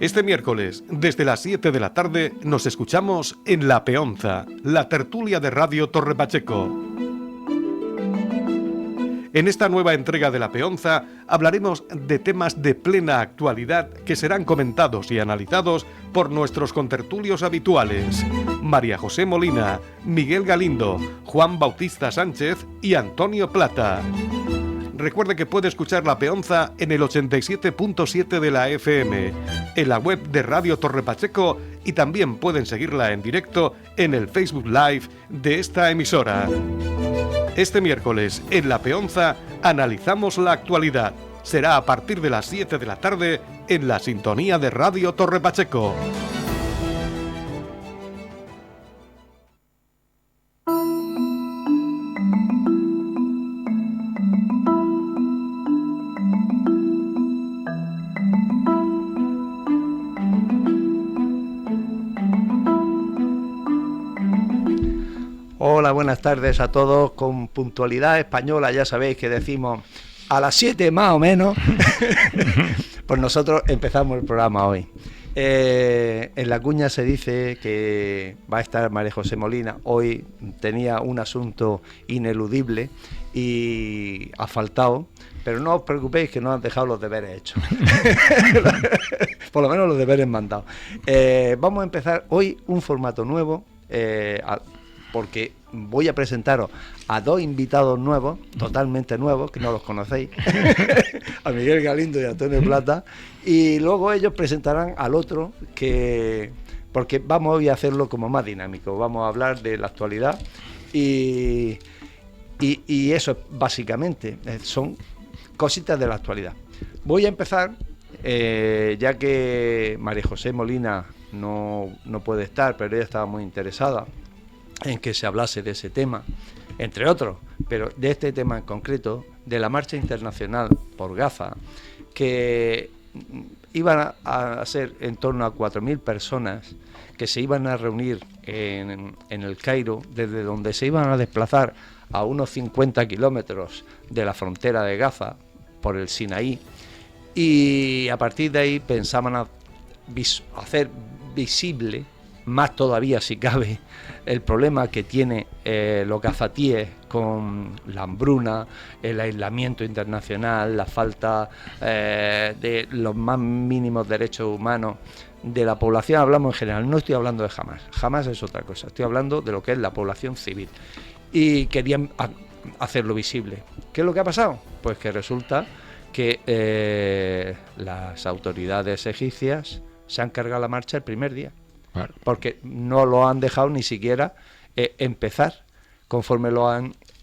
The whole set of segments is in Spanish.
Este miércoles, desde las 7 de la tarde, nos escuchamos en La Peonza, la tertulia de Radio Torre Pacheco. En esta nueva entrega de La Peonza hablaremos de temas de plena actualidad que serán comentados y analizados por nuestros contertulios habituales: María José Molina, Miguel Galindo, Juan Bautista Sánchez y Antonio Plata. Recuerde que puede escuchar La Peonza en el 87.7 de la FM, en la web de Radio Torre Pacheco, y también pueden seguirla en directo en el Facebook Live de esta emisora. Este miércoles, en La Peonza, analizamos la actualidad. Será a partir de las 7 de la tarde en la sintonía de Radio Torre Pacheco. Hola, buenas tardes a todos. Con puntualidad española, ya sabéis que decimos a las 7 más o menos. Pues nosotros empezamos el programa hoy. En la cuña se dice que va a estar María José Molina. Hoy tenía un asunto ineludible y ha faltado, pero no os preocupéis que no han dejado los deberes hechos. Por lo menos los deberes mandados. Vamos a empezar hoy un formato nuevo, porque voy a presentaros a dos invitados nuevos, totalmente nuevos, que no los conocéis, a Miguel Galindo y a Antonio Plata, y luego ellos presentarán al otro, porque vamos hoy a hacerlo como más dinámico, vamos a hablar de la actualidad y eso básicamente son cositas de la actualidad. Voy a empezar, ya que María José Molina no puede estar, pero ella estaba muy interesada en que se hablase de ese tema, entre otros, pero de este tema en concreto, de la marcha internacional por Gaza, que iban a ser en torno a 4.000 personas que se iban a reunir en el Cairo, desde donde se iban a desplazar a unos 50 kilómetros de la frontera de Gaza por el Sinaí, y a partir de ahí pensaban hacer visible, más todavía si cabe, el problema que tiene los gazatíes con la hambruna, el aislamiento internacional, la falta de los más mínimos derechos humanos de la población. Hablamos en general, no estoy hablando de Hamás. Hamás es otra cosa, estoy hablando de lo que es la población civil. Y querían hacerlo visible. ¿Qué es lo que ha pasado? Pues que resulta que las autoridades egipcias se han cargado la marcha el primer día. Claro. Porque no lo han dejado ni siquiera empezar. Conforme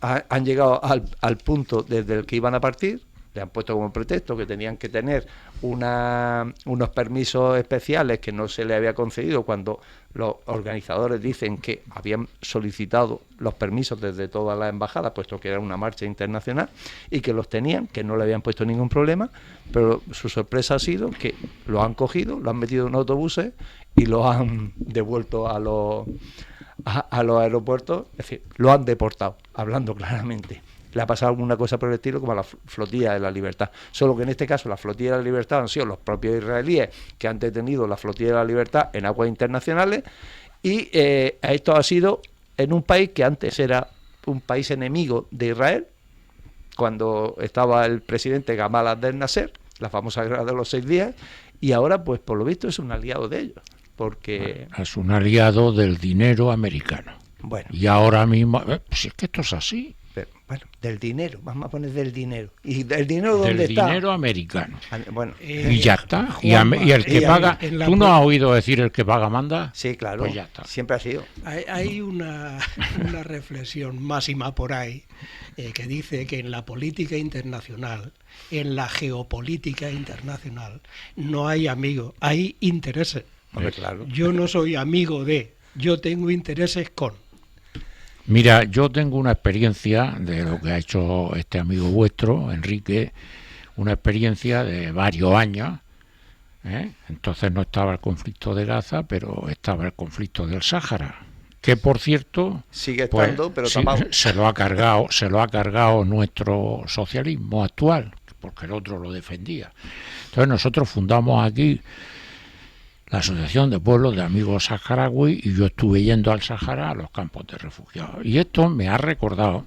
han llegado al punto desde el que iban a partir, le han puesto como pretexto que tenían que tener unos permisos especiales que no se le había concedido, cuando los organizadores dicen que habían solicitado los permisos desde todas las embajadas, puesto que era una marcha internacional, y que los tenían, que no le habían puesto ningún problema, pero su sorpresa ha sido que lo han cogido, lo han metido en autobuses y lo han devuelto a los aeropuertos, es decir, lo han deportado, hablando claramente. Le ha pasado alguna cosa por el estilo como a la Flotilla de la Libertad, solo que en este caso la Flotilla de la Libertad han sido los propios israelíes que han detenido la Flotilla de la Libertad en aguas internacionales, y esto ha sido en un país que antes era un país enemigo de Israel, cuando estaba el presidente Gamal Abdel Nasser, la famosa guerra de los 6 días, y ahora pues por lo visto es un aliado de ellos, porque es un aliado del dinero americano. Bueno, y ahora mismo, pues es que esto es así. Pero, bueno, del dinero, vamos a poner del dinero. ¿Y del dinero dónde está? Del dinero americano. Bueno, y ya está. Juanma, y el que paga, ¿tú no has oído decir el que paga manda? Sí, claro. Pues ya está. Siempre ha sido. Hay una reflexión máxima por ahí que dice que en la política internacional, en la geopolítica internacional, no hay amigos, hay intereses. Hombre, claro. Yo no soy amigo de, yo tengo intereses con. Mira, yo tengo una experiencia de lo que ha hecho este amigo vuestro, Enrique, una experiencia de varios años. Entonces no estaba el conflicto de Gaza, pero estaba el conflicto del Sáhara, que por cierto sigue estando, pero tapado. Se lo ha cargado nuestro socialismo actual, porque el otro lo defendía. Entonces nosotros fundamos aquí la Asociación de Pueblos de Amigos Saharaui, y yo estuve yendo al Sahara, a los campos de refugiados. Y esto me ha recordado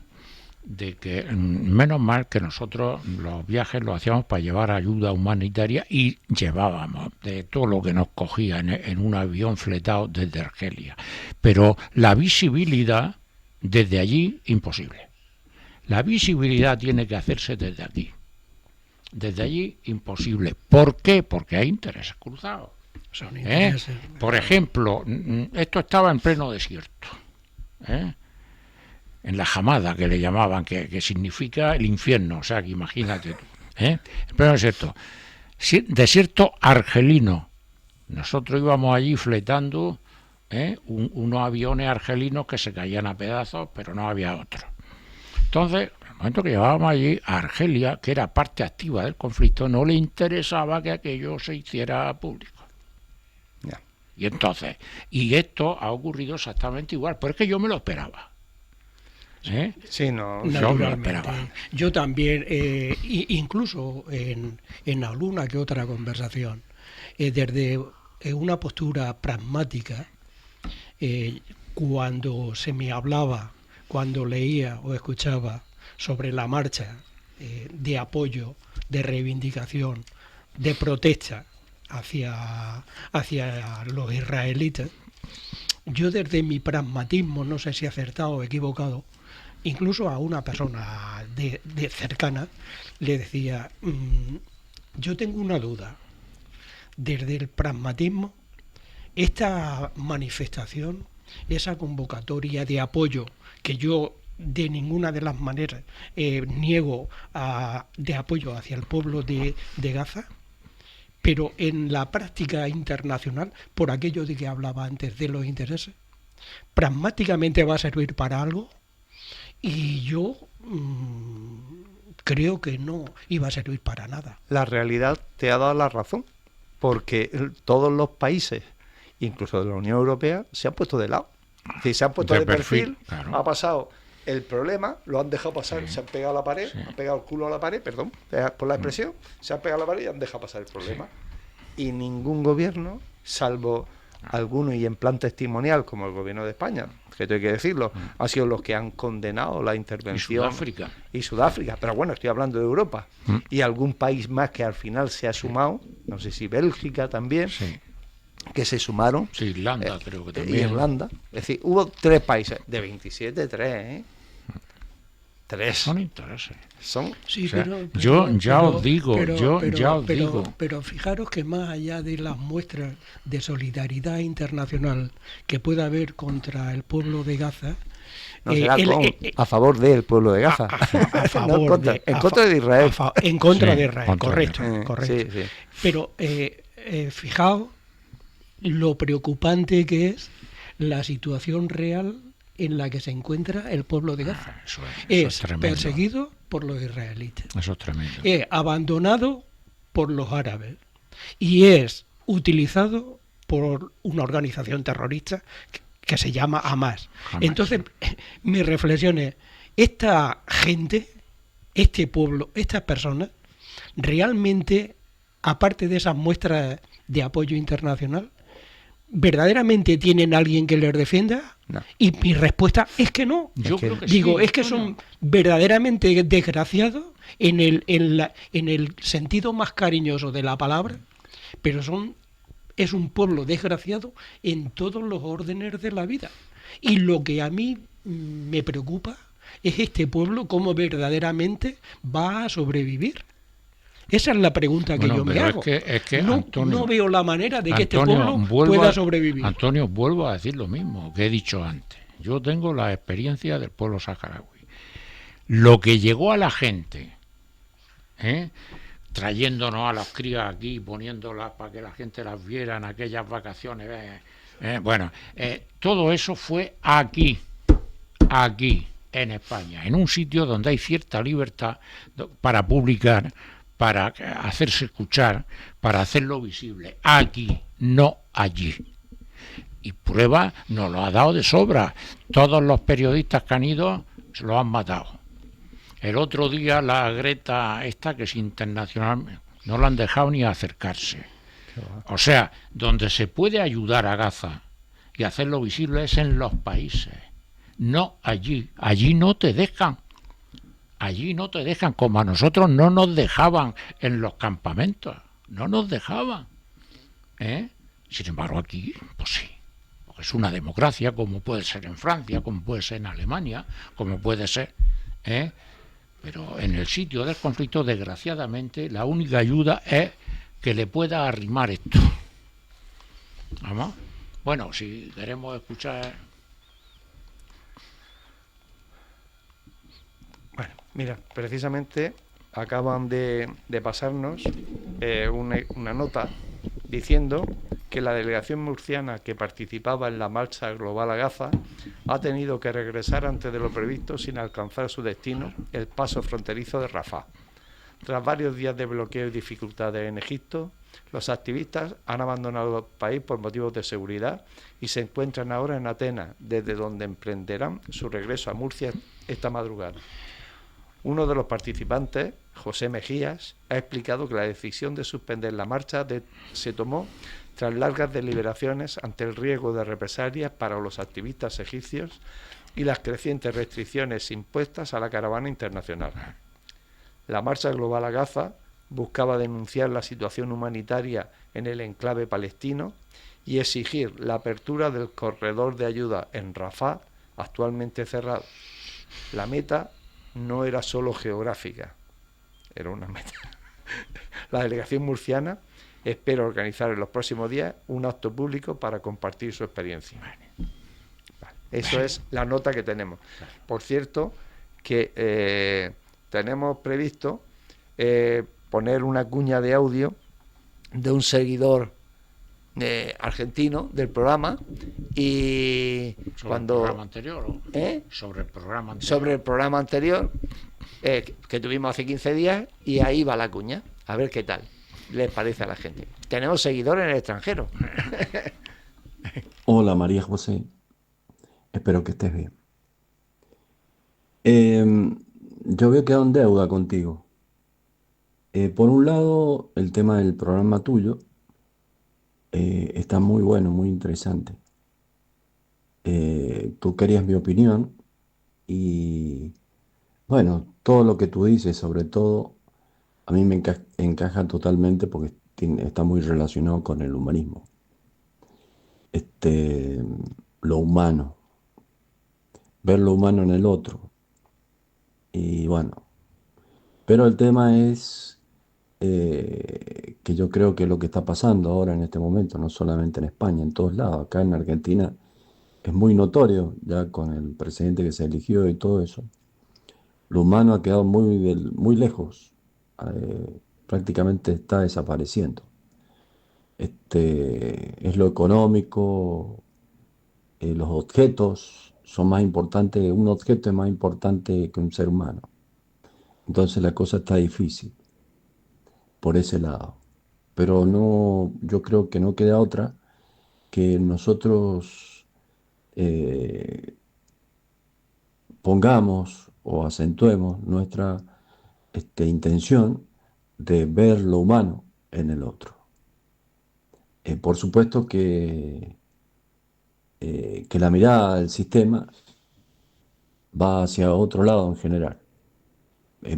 de que menos mal que nosotros los viajes los hacíamos para llevar ayuda humanitaria, y llevábamos de todo lo que nos cogía en un avión fletado desde Argelia. Pero la visibilidad desde allí, imposible. La visibilidad tiene que hacerse desde aquí. Desde allí, imposible. ¿Por qué? Porque hay intereses cruzados. Son intereses. Por ejemplo, esto estaba en pleno desierto, en la Hamada, que le llamaban, que significa el infierno, o sea, que imagínate tú, en pleno desierto. Desierto argelino. Nosotros íbamos allí fletando unos aviones argelinos que se caían a pedazos, pero no había otros. Entonces, en el momento que llevábamos allí, a Argelia, que era parte activa del conflicto, no le interesaba que aquello se hiciera público. Y entonces, y esto ha ocurrido exactamente igual, pero es que yo me lo esperaba. Sí, no, yo me lo esperaba. Yo también, incluso en alguna que otra conversación, desde una postura pragmática, cuando se me hablaba, cuando leía o escuchaba sobre la marcha de apoyo, de reivindicación, de protesta hacia los israelitas, yo desde mi pragmatismo, no sé si acertado o equivocado, incluso a una persona de cercana, le decía, yo tengo una duda, desde el pragmatismo, esta manifestación, esa convocatoria de apoyo que yo de ninguna de las maneras niego de apoyo hacia el pueblo de Gaza, pero en la práctica internacional, por aquello de que hablaba antes de los intereses, pragmáticamente va a servir para algo, y yo creo que no iba a servir para nada. La realidad te ha dado la razón, porque todos los países, incluso de la Unión Europea, se han puesto de lado. Es decir, se han puesto de perfil, claro. Ha pasado el problema, lo han dejado pasar, se han pegado a la pared, han pegado el culo a la pared, perdón, por la expresión, se han pegado a la pared y han dejado pasar el problema. Y ningún gobierno, salvo algunos y en plan testimonial, como el gobierno de España, que tengo que decirlo, han sido los que han condenado la intervención. Y Sudáfrica, pero bueno, estoy hablando de Europa. Y algún país más que al final se ha sumado, no sé si Bélgica también, que se sumaron. Sí, Irlanda creo que también. Irlanda. Es decir, hubo 3 países, de 27, 3, 3. Son intereses. Sí, o sea, yo ya os digo, Pero fijaros que más allá de las muestras de solidaridad internacional que pueda haber contra el pueblo de Gaza, no será a favor del pueblo de Gaza. A favor no, en contra de Israel. En contra de Israel, correcto. Sí. Pero fijaos lo preocupante que es la situación real en la que se encuentra el pueblo de Gaza. Eso es perseguido por los israelitas. Eso es tremendo. Es abandonado por los árabes. Y es utilizado por una organización terrorista que se llama Hamas. Entonces, mi reflexión es, esta gente, este pueblo, estas personas, realmente, aparte de esas muestras de apoyo internacional, ¿verdaderamente tienen alguien que les defienda? No. Y mi respuesta es que no. Yo creo que digo, sí, es que son verdaderamente desgraciados en el sentido más cariñoso de la palabra, pero es un pueblo desgraciado en todos los órdenes de la vida. Y lo que a mí me preocupa es este pueblo, cómo verdaderamente va a sobrevivir. Esa es la pregunta que yo me hago. Es que no, Antonio, no veo la manera de que este pueblo pueda sobrevivir. Antonio, vuelvo a decir lo mismo que he dicho antes. Yo tengo la experiencia del pueblo saharaui. Lo que llegó a la gente, trayéndonos a las crías aquí, poniéndolas para que la gente las viera en aquellas vacaciones, todo eso fue aquí, en España, en un sitio donde hay cierta libertad para publicar, para hacerse escuchar, para hacerlo visible. Aquí, no allí. Y prueba nos lo ha dado de sobra. Todos los periodistas que han ido se lo han matado. El otro día la Greta esta, que es internacional, no la han dejado ni acercarse. O sea, donde se puede ayudar a Gaza y hacerlo visible es en los países, no allí. Allí no te dejan. Allí no te dejan, como a nosotros no nos dejaban en los campamentos. No nos dejaban. Sin embargo, aquí, pues sí. Porque es una democracia, como puede ser en Francia, como puede ser en Alemania, como puede ser. Pero en el sitio del conflicto, desgraciadamente, la única ayuda es que le pueda arrimar esto. ¿Vamos? Bueno, si queremos escuchar... Bueno, mira, precisamente acaban de pasarnos una nota diciendo que la delegación murciana que participaba en la marcha global a Gaza ha tenido que regresar antes de lo previsto sin alcanzar su destino, el paso fronterizo de Rafah. Tras varios días de bloqueo y dificultades en Egipto, los activistas han abandonado el país por motivos de seguridad y se encuentran ahora en Atenas, desde donde emprenderán su regreso a Murcia esta madrugada. Uno de los participantes, José Mejías, ha explicado que la decisión de suspender la marcha se tomó tras largas deliberaciones ante el riesgo de represalias para los activistas egipcios y las crecientes restricciones impuestas a la caravana internacional. La marcha global a Gaza buscaba denunciar la situación humanitaria en el enclave palestino y exigir la apertura del corredor de ayuda en Rafah, actualmente cerrado. La meta no era solo geográfica, era una meta. La delegación murciana espera organizar en los próximos días un acto público para compartir su experiencia. Vale. Eso es la nota que tenemos. Por cierto, que tenemos previsto poner una cuña de audio de un seguidor argentino del programa y sobre cuando el programa anterior, sobre el programa anterior, sobre el programa anterior que tuvimos hace 15 días, y ahí va la cuña, a ver qué tal les parece a la gente. Tenemos seguidores en el extranjero. Hola María José, espero que estés bien. Yo veo que en deuda contigo. Por un lado, el tema del programa tuyo está muy bueno, muy interesante. Tú querías mi opinión y bueno, todo lo que tú dices, sobre todo, a mí me encaja totalmente porque está muy relacionado con el humanismo. Lo humano, ver lo humano en el otro. Y bueno, pero el tema es que yo creo que lo que está pasando ahora en este momento, no solamente en España, en todos lados, acá en Argentina, es muy notorio, ya con el presidente que se eligió y todo eso. Lo humano ha quedado muy lejos, prácticamente está desapareciendo. Es lo económico, los objetos son más importantes, un objeto es más importante que un ser humano. Entonces la cosa está difícil por ese lado. Pero no, yo creo que no queda otra que nosotros pongamos o acentuemos nuestra intención de ver lo humano en el otro. Por supuesto que la mirada del sistema va hacia otro lado en general.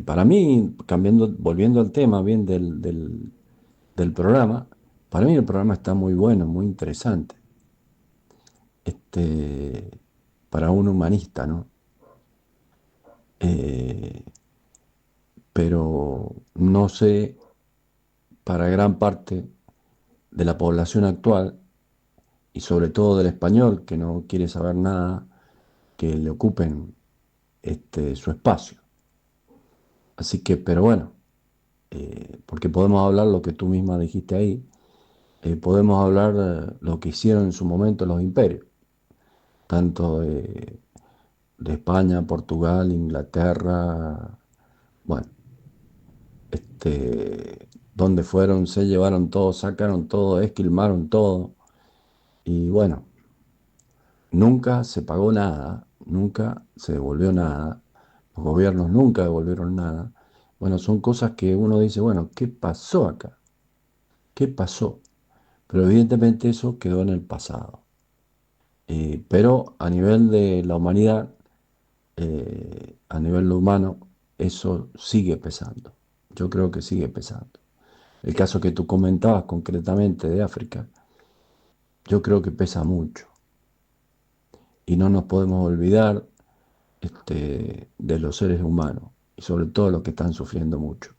Para mí, volviendo al tema bien del programa, para mí el programa está muy bueno, muy interesante. Para un humanista, ¿no? Pero no sé, para gran parte de la población actual, y sobre todo del español, que no quiere saber nada, que le ocupen su espacio. Así que, pero bueno, porque podemos hablar lo que tú misma dijiste ahí, podemos hablar lo que hicieron en su momento los imperios, tanto de España, Portugal, Inglaterra, bueno, donde fueron, se llevaron todo, sacaron todo, esquilmaron todo, y bueno, nunca se pagó nada, nunca se devolvió nada, los gobiernos nunca devolvieron nada. Bueno, son cosas que uno dice, bueno, ¿qué pasó acá? ¿Qué pasó? Pero evidentemente eso quedó en el pasado. Pero a nivel de la humanidad, a nivel humano, eso sigue pesando. Yo creo que sigue pesando. El caso que tú comentabas concretamente de África, yo creo que pesa mucho. Y no nos podemos olvidar de los seres humanos, y sobre todo los que están sufriendo mucho.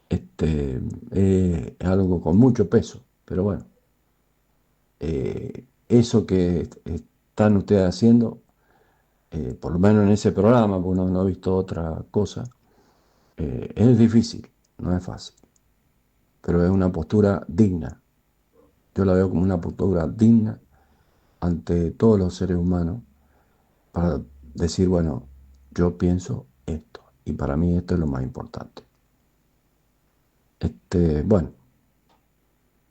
Es algo con mucho peso, pero bueno, eso que están ustedes haciendo, por lo menos en ese programa, porque no he visto otra cosa, es difícil, no es fácil, pero es una postura digna. Yo la veo como una postura digna ante todos los seres humanos para decir, bueno, yo pienso esto, y para mí esto es lo más importante. Bueno,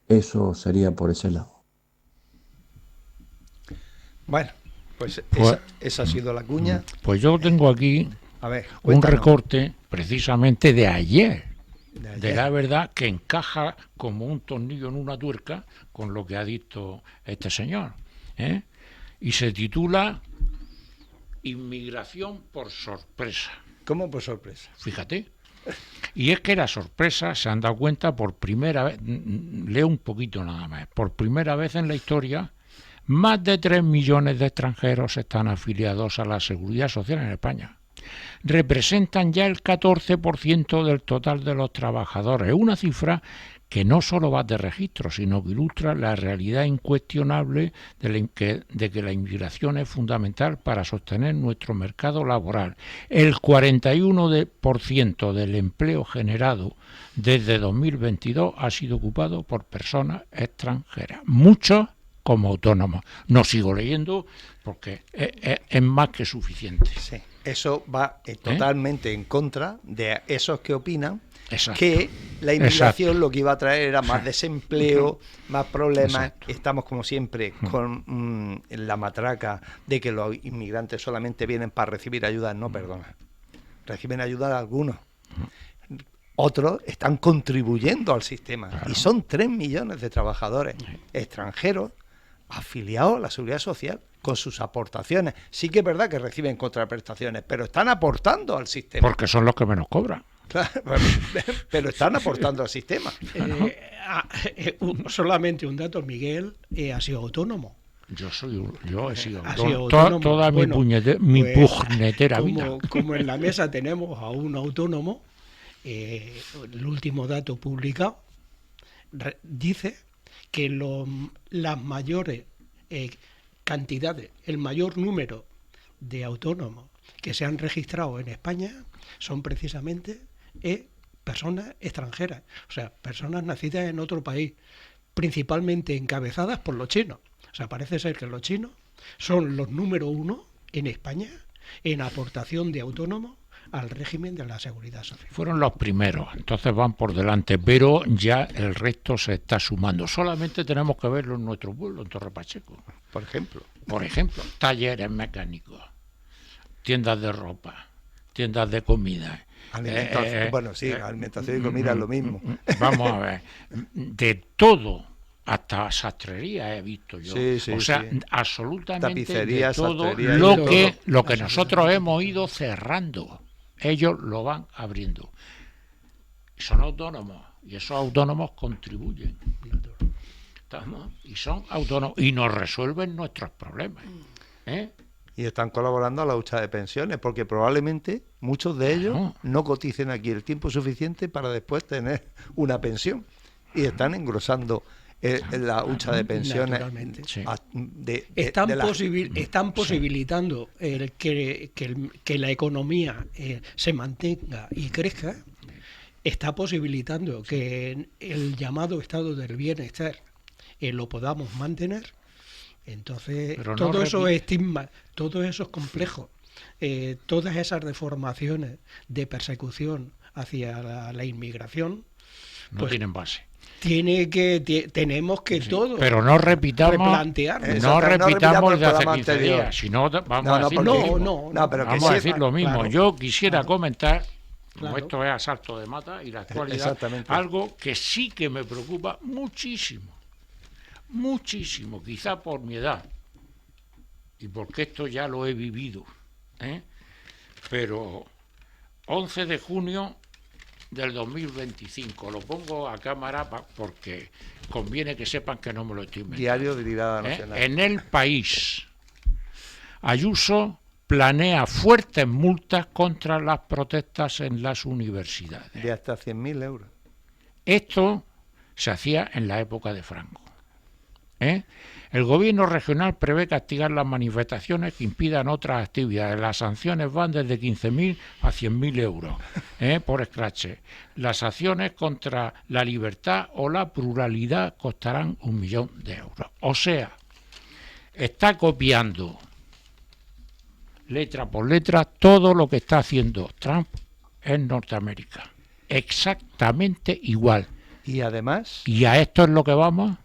eso sería por ese lado. Bueno, pues Pues- esa ha sido la cuña. Pues yo tengo aquí A ver, un cuéntanos. recorte precisamente de ayer, De ayer. de la verdad, que encaja como un tornillo en una tuerca con lo que ha dicho este señor, ¿eh? Y se titula Inmigración por sorpresa. ¿Cómo por sorpresa? Fíjate. Y es que la sorpresa, se han dado cuenta por primera vez, leo un poquito nada más, por primera vez en la historia, más de 3 millones de extranjeros están afiliados a la Seguridad Social en España. Representan ya el 14% del total de los trabajadores, una cifra que no solo va de registro, sino que ilustra la realidad incuestionable de que la inmigración es fundamental para sostener nuestro mercado laboral. El 41% del empleo generado desde 2022 ha sido ocupado por personas extranjeras, muchos como autónomos. No sigo leyendo porque es más que suficiente. Sí, eso va totalmente en contra de esos que opinan Exacto. que la inmigración Exacto. lo que iba a traer era más desempleo, más problemas. Exacto. Estamos como siempre con la matraca de que los inmigrantes solamente vienen para recibir ayuda. No, perdona. Reciben ayuda de algunos. Otros están contribuyendo al sistema. Claro. Y son 3 millones de trabajadores extranjeros afiliados a la Seguridad Social con sus aportaciones. Sí que es verdad que reciben contraprestaciones, pero están aportando al sistema. Porque son los que menos cobran. Claro, pero están aportando al sistema. Solamente un dato, Miguel ha sido autónomo. Yo he sido Ha autónomo. sido autónomo. Toda Bueno, mi pues, pugnetera vida. Como en la mesa tenemos a un autónomo, el último dato publicado dice que las mayores cantidades, el mayor número de autónomos que se han registrado en España son precisamente personas extranjeras, o sea, personas nacidas en otro país, principalmente encabezadas por los chinos. O sea, parece ser que los chinos son los número 1 en España en aportación de autónomos al régimen de la Seguridad Social. Fueron los primeros, entonces van por delante, pero ya el resto se está sumando. Solamente tenemos que verlo en nuestro pueblo, en Torre Pacheco. Por ejemplo. Por ejemplo, talleres mecánicos, tiendas de ropa, tiendas de comida. Bueno, sí, alimentación y comida es lo mismo. Vamos a ver, de todo, hasta sastrería he visto yo. Sí, sí, o sea, sí. absolutamente Tapicería, de todo sastrería, lo todo. que nosotros hemos ido cerrando. Ellos lo van abriendo. Son autónomos y esos autónomos contribuyen. ¿Estamos? Y son autónomos y nos resuelven nuestros problemas. ¿Eh? Y están colaborando a la lucha de pensiones, porque probablemente muchos de ellos Claro. no coticen aquí el tiempo suficiente para después tener una pensión. Y están engrosando la hucha de pensiones. Naturalmente. Sí. Están posibilitando que la economía se mantenga y crezca. Está posibilitando que el llamado estado del bienestar lo podamos mantener. Entonces, Pero no todos esos repite. estigmas, todos esos complejos, todas esas deformaciones de persecución hacia la inmigración, No pues, tienen base. tenemos que todos Pero no repitamos, replantearnos. no Exacto, no repitamos repitamos el de hace programa 15 anterior. días. Si no, vamos No, a no, decir porque- lo mismo. no, pero que Vamos a sepa, decir lo mismo. claro. Yo quisiera comentar Como esto es asalto de mata y la actualidad, Exactamente. algo que sí que me preocupa muchísimo, quizá por mi edad, y porque esto ya lo he vivido, pero 11 de junio del 2025, lo pongo a cámara porque conviene que sepan que no me lo estoy inventando. Diario de Tirada Nacional. En El País, Ayuso planea fuertes multas contra las protestas en las universidades. De hasta 100.000 euros. Esto se hacía en la época de Franco. El gobierno regional prevé castigar las manifestaciones que impidan otras actividades. Las sanciones van desde 15.000 a 100.000 euros por escrache. Las acciones contra la libertad o la pluralidad costarán 1 millón de euros. O sea, está copiando letra por letra todo lo que está haciendo Trump en Norteamérica. Exactamente igual. Y además, ¿Y a esto es lo que vamos?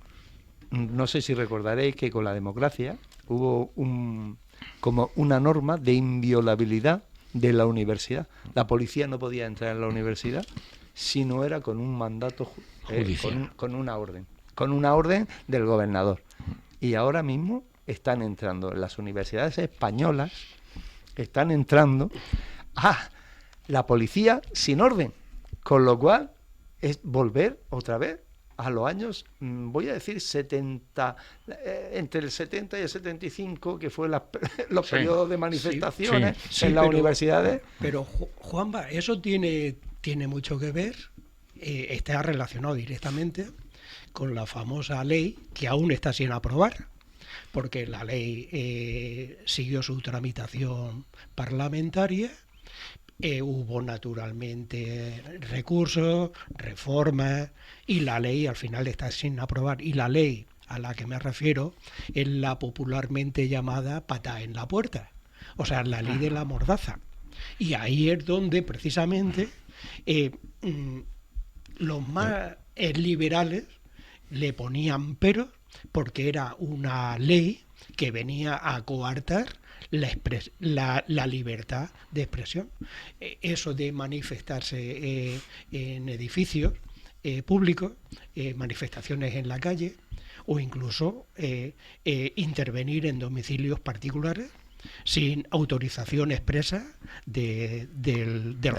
no sé si recordaréis que con la democracia hubo como una norma de inviolabilidad de la universidad. La policía no podía entrar en la universidad si no era con un mandato judicial, con una orden del gobernador. Y ahora mismo están entrando en las universidades españolas, están entrando a la policía sin orden, con lo cual es volver otra vez a los años, voy a decir 70, entre el 70 y el 75, que fue los periodos de manifestaciones en las universidades. Pero Juanma, eso tiene mucho que ver, está relacionado directamente con la famosa ley que aún está sin aprobar, porque la ley siguió su tramitación parlamentaria. Hubo naturalmente recursos, reformas, y la ley al final está sin aprobar. Y la ley a la que me refiero es la popularmente llamada patada en la puerta, o sea, la ley de la mordaza. Y ahí es donde precisamente los más liberales le ponían peros, porque era una ley que venía a coartar la libertad de expresión. Eso de manifestarse en edificios públicos, manifestaciones en la calle, o incluso intervenir en domicilios particulares sin autorización expresa del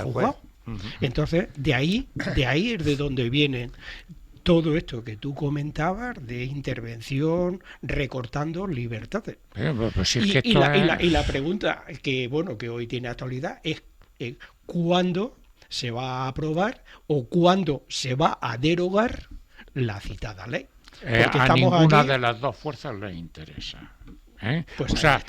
juzgado. Entonces, de ahí es de donde vienen todo esto que tú comentabas de intervención recortando libertades. Y la pregunta que hoy tiene actualidad es ¿cuándo se va a aprobar o cuándo se va a derogar la citada ley? A ninguna de las dos fuerzas les interesa. Pues o sea,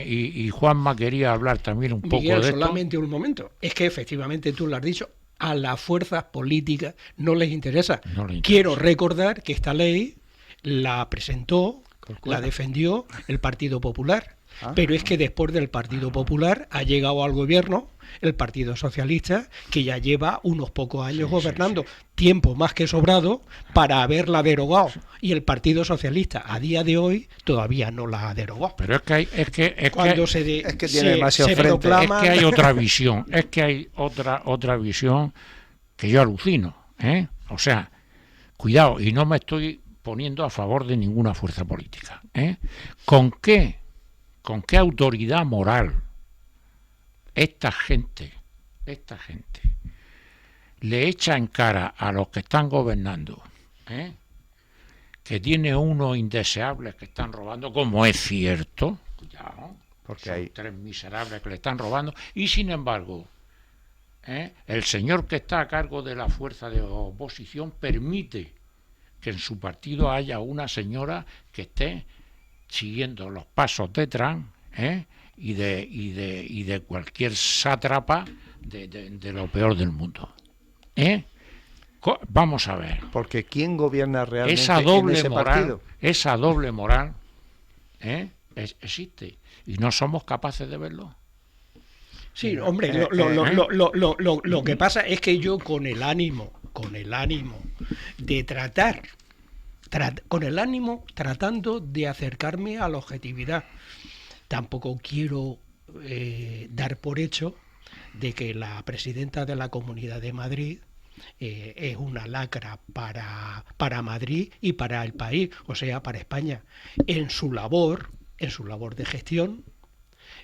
y Juanma quería hablar también un poco Miguel, de esto. solamente un momento. Es que efectivamente tú lo has dicho, a las fuerzas políticas no les interesa. Quiero recordar que esta ley la presentó, la defendió el Partido Popular. Pero es que después del Partido Popular ha llegado al gobierno el Partido Socialista, que ya lleva unos pocos años gobernando, tiempo más que sobrado para haberla derogado, y el Partido Socialista a día de hoy todavía no la ha derogado. Pero es que tiene demasiado frente. Proclama... Es que hay otra visión, otra visión que yo alucino, O sea, cuidado, y no me estoy poniendo a favor de ninguna fuerza política, ¿Con qué autoridad moral esta gente le echa en cara a los que están gobernando que tiene unos indeseables que están robando, como es cierto, cuidado, porque hay 3 miserables que le están robando, y sin embargo el señor que está a cargo de la fuerza de oposición permite que en su partido haya una señora que esté siguiendo los pasos de Trump y de cualquier sátrapa de lo peor del mundo. Vamos a ver. Porque ¿quién gobierna realmente esa doble en ese moral, partido? Esa doble moral existe y no somos capaces de verlo. Sí, hombre, lo que pasa es que yo con el ánimo de tratando de acercarme a la objetividad, tampoco quiero dar por hecho de que la presidenta de la Comunidad de Madrid es una lacra para Madrid y para el país, o sea, para España. En su labor de gestión,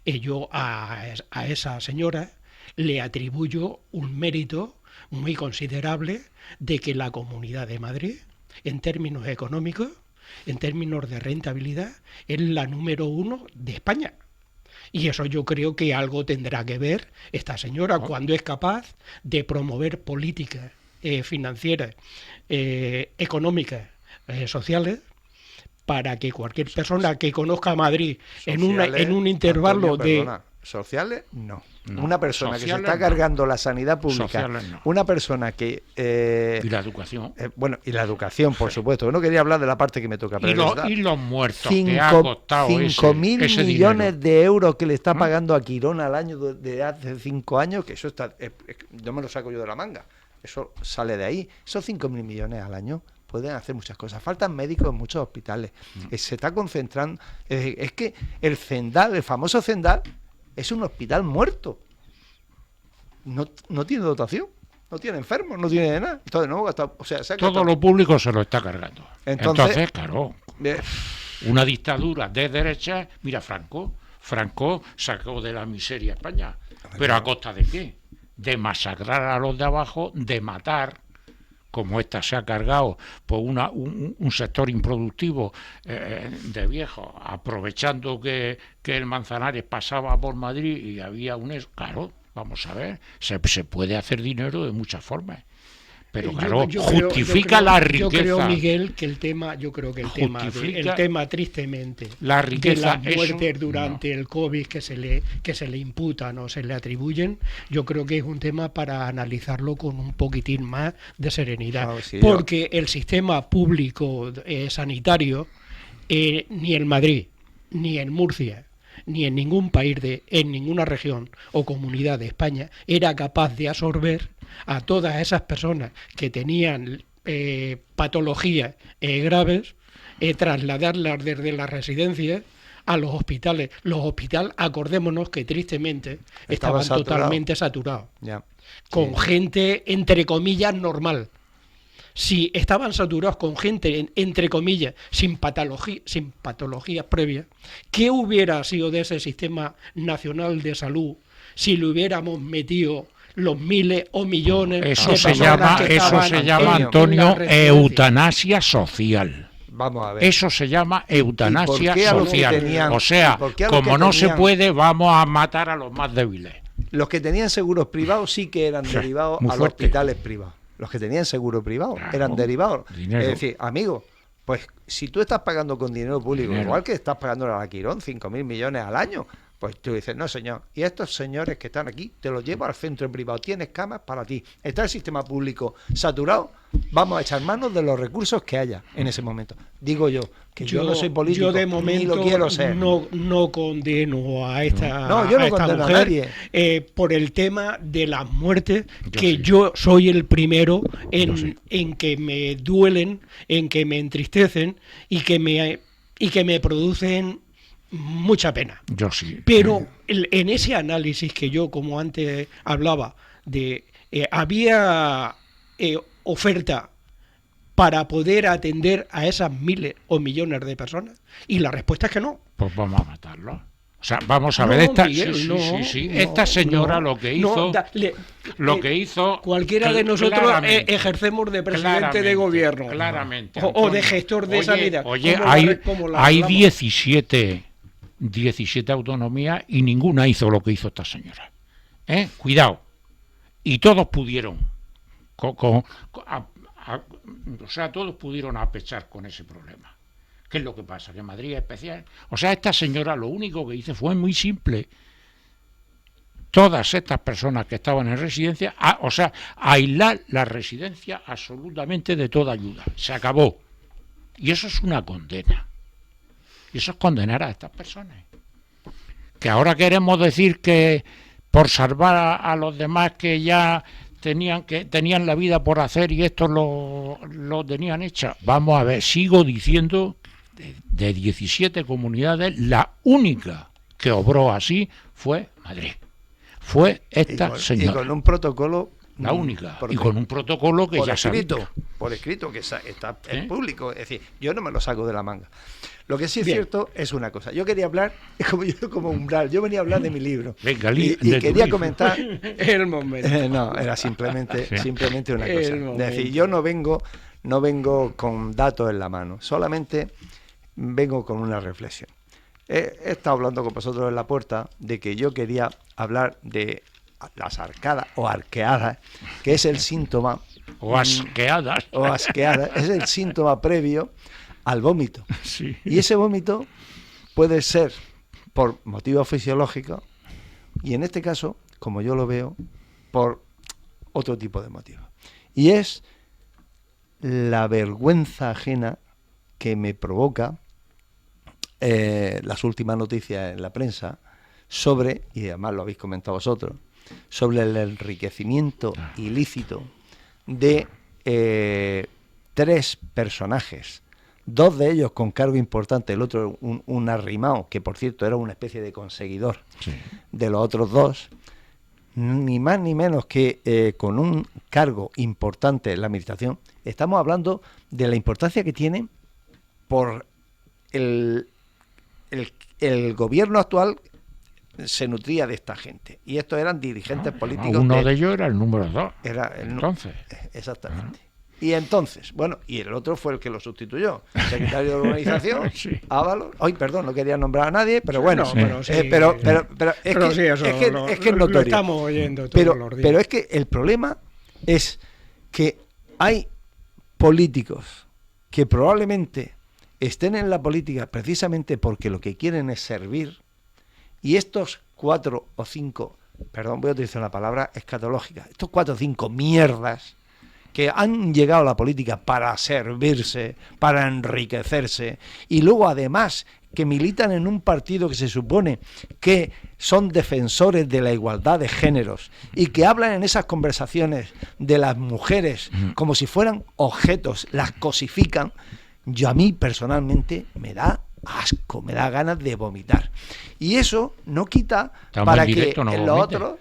yo a esa señora le atribuyo un mérito muy considerable de que la Comunidad de Madrid, en términos económicos, en términos de rentabilidad, es la número 1 de España. Y eso yo creo que algo tendrá que ver esta señora cuando es capaz de promover políticas financieras, económicas, sociales, para que cualquier persona que conozca Madrid Sociales, en un intervalo Antonio, perdona, sociales, no. Una persona que se sociales está cargando la sanidad pública, Sociales no. una persona que... Y la educación. bueno, y la educación, por supuesto. Yo no quería hablar de la parte que me toca. Y, Pero y los muertos que ha costado 5.000 ese millones dinero. de euros que le está pagando a Quirón al año de hace 5 años, que eso está... no me lo saco yo de la manga. Eso sale de ahí. Esos 5.000 millones al año pueden hacer muchas cosas. Faltan médicos en muchos hospitales. Se está concentrando... Es que el Zendal, el famoso Zendal, es un hospital muerto. No tiene dotación, no tiene enfermos, no tiene nada. Entonces, no, o sea, todo lo público se lo está cargando. Entonces, claro, una dictadura de derecha. Mira, Franco sacó de la miseria a España. ¿Pero a costa de qué? De masacrar a los de abajo, de matar, como esta se ha cargado por un sector improductivo de viejos, aprovechando que el Manzanares pasaba por Madrid y había claro, vamos a ver, se puede hacer dinero de muchas formas. Pero claro, justifica la riqueza. Yo creo, Miguel, que el tema tristemente, la riqueza de las muertes durante el COVID que se le imputan o se le atribuyen, yo creo que es un tema para analizarlo con un poquitín más de serenidad. Porque el sistema público sanitario, ni en Madrid, ni en Murcia, ni en ningún país en ninguna región o comunidad de España era capaz de absorber a todas esas personas que tenían patologías graves, trasladarlas desde las residencias a los hospitales. Los hospitales, acordémonos que tristemente estaban totalmente saturados, con gente entre comillas normal. Si estaban saturados con gente, entre comillas, sin patologías previas, ¿qué hubiera sido de ese sistema nacional de salud si le hubiéramos metido los miles o millones de personas que estaban se llama, Antonio, eutanasia social? Vamos a ver. Eso se llama eutanasia social. O sea, como no se puede, vamos a matar a los más débiles. Los que tenían seguros privados sí que eran derivados a los hospitales privados. Los que tenían seguro privado eran derivados. Dinero. Es decir, amigo, pues si tú estás pagando con dinero público, igual que estás pagando a la Quirón 5.000 millones al año, pues tú dices, no señor, y estos señores que están aquí, te los llevo al centro privado, tienes camas para ti, está el sistema público saturado, vamos a echar manos de los recursos que haya en ese momento. Digo yo, que yo no soy político, yo de momento ni lo quiero ser. No condeno a esta, yo no condeno mujer, a nadie por el tema de las muertes, yo soy el primero en que me duelen, en que me entristecen y que me producen mucha pena. Yo sí. Pero en ese análisis que yo, como antes hablaba, de había oferta para poder atender a esas miles o millones de personas, y la respuesta es que no. Pues vamos a matarlo. O sea, vamos a ver, esta señora lo que hizo... Cualquiera de nosotros ejercemos de presidente de gobierno. Claramente. O de gestor de sanidad. Oye, hay 17 autonomías y ninguna hizo lo que hizo esta señora. Cuidado. Y todos pudieron. Todos pudieron apechar con ese problema. ¿Qué es lo que pasa? ¿Que Madrid es especial? O sea, esta señora lo único que hizo fue muy simple. Todas estas personas que estaban en residencia, aislar la residencia absolutamente de toda ayuda. Se acabó. Y eso es una condena. Y eso es condenar a estas personas. Que ahora queremos decir que por salvar a los demás que ya tenían la vida por hacer y estos lo tenían hecha. Vamos a ver, sigo diciendo, de 17 comunidades, la única que obró así fue Madrid. fue esta Y señora. con un protocolo... La única. porque- Y con un protocolo que por ya escrito, sabía. por escrito, que está en ¿Eh? público. Es decir, yo no me lo saco de la manga. Lo que sí es Bien. cierto es una cosa. Yo quería hablar, como umbral, yo venía a hablar de mi libro. Venga, y de tu quería libro. comentar... El momento. No, era simplemente una El cosa. Es momento. decir, yo no vengo con datos en la mano, solamente vengo con una reflexión. He estado hablando con vosotros en la puerta de que yo quería hablar de las arcadas o arqueadas, que es el síntoma, O asqueadas. es el síntoma previo al vómito. Sí. Y ese vómito puede ser por motivos fisiológicos y en este caso, como yo lo veo, por otro tipo de motivos. Y es la vergüenza ajena que me provoca las últimas noticias en la prensa sobre, y además lo habéis comentado vosotros, sobre el enriquecimiento ilícito de 3 personajes, 2 de ellos con cargo importante, el otro un arrimao, que por cierto era una especie de conseguidor Sí. de los otros 2, ni más ni menos que con un cargo importante en la administración. Estamos hablando de la importancia que tienen por el gobierno actual. Se nutría de esta gente y estos eran dirigentes políticos. Uno de ellos era el número 2. Era el Entonces. Exactamente. Y entonces, bueno, y el otro fue el que lo sustituyó, secretario de organización, Sí. Ábalos. Ay, perdón, no quería nombrar a nadie, pero bueno, No, pero sí. pero es Pero que, sí, eso es que lo es notorio. estamos oyendo todos los días. Pero es que el problema es que hay políticos que probablemente estén en la política precisamente porque lo que quieren es servir, y estos 4 o 5, perdón, voy a utilizar una palabra escatológica, estos 4 o 5 mierdas que han llegado a la política para servirse, para enriquecerse, y luego además que militan en un partido que se supone que son defensores de la igualdad de géneros y que hablan en esas conversaciones de las mujeres como si fueran objetos, las cosifican. Yo, a mí personalmente me da asco, me da ganas de vomitar. Y eso no quita Estamos para en que directo, no en lo vomites. otro...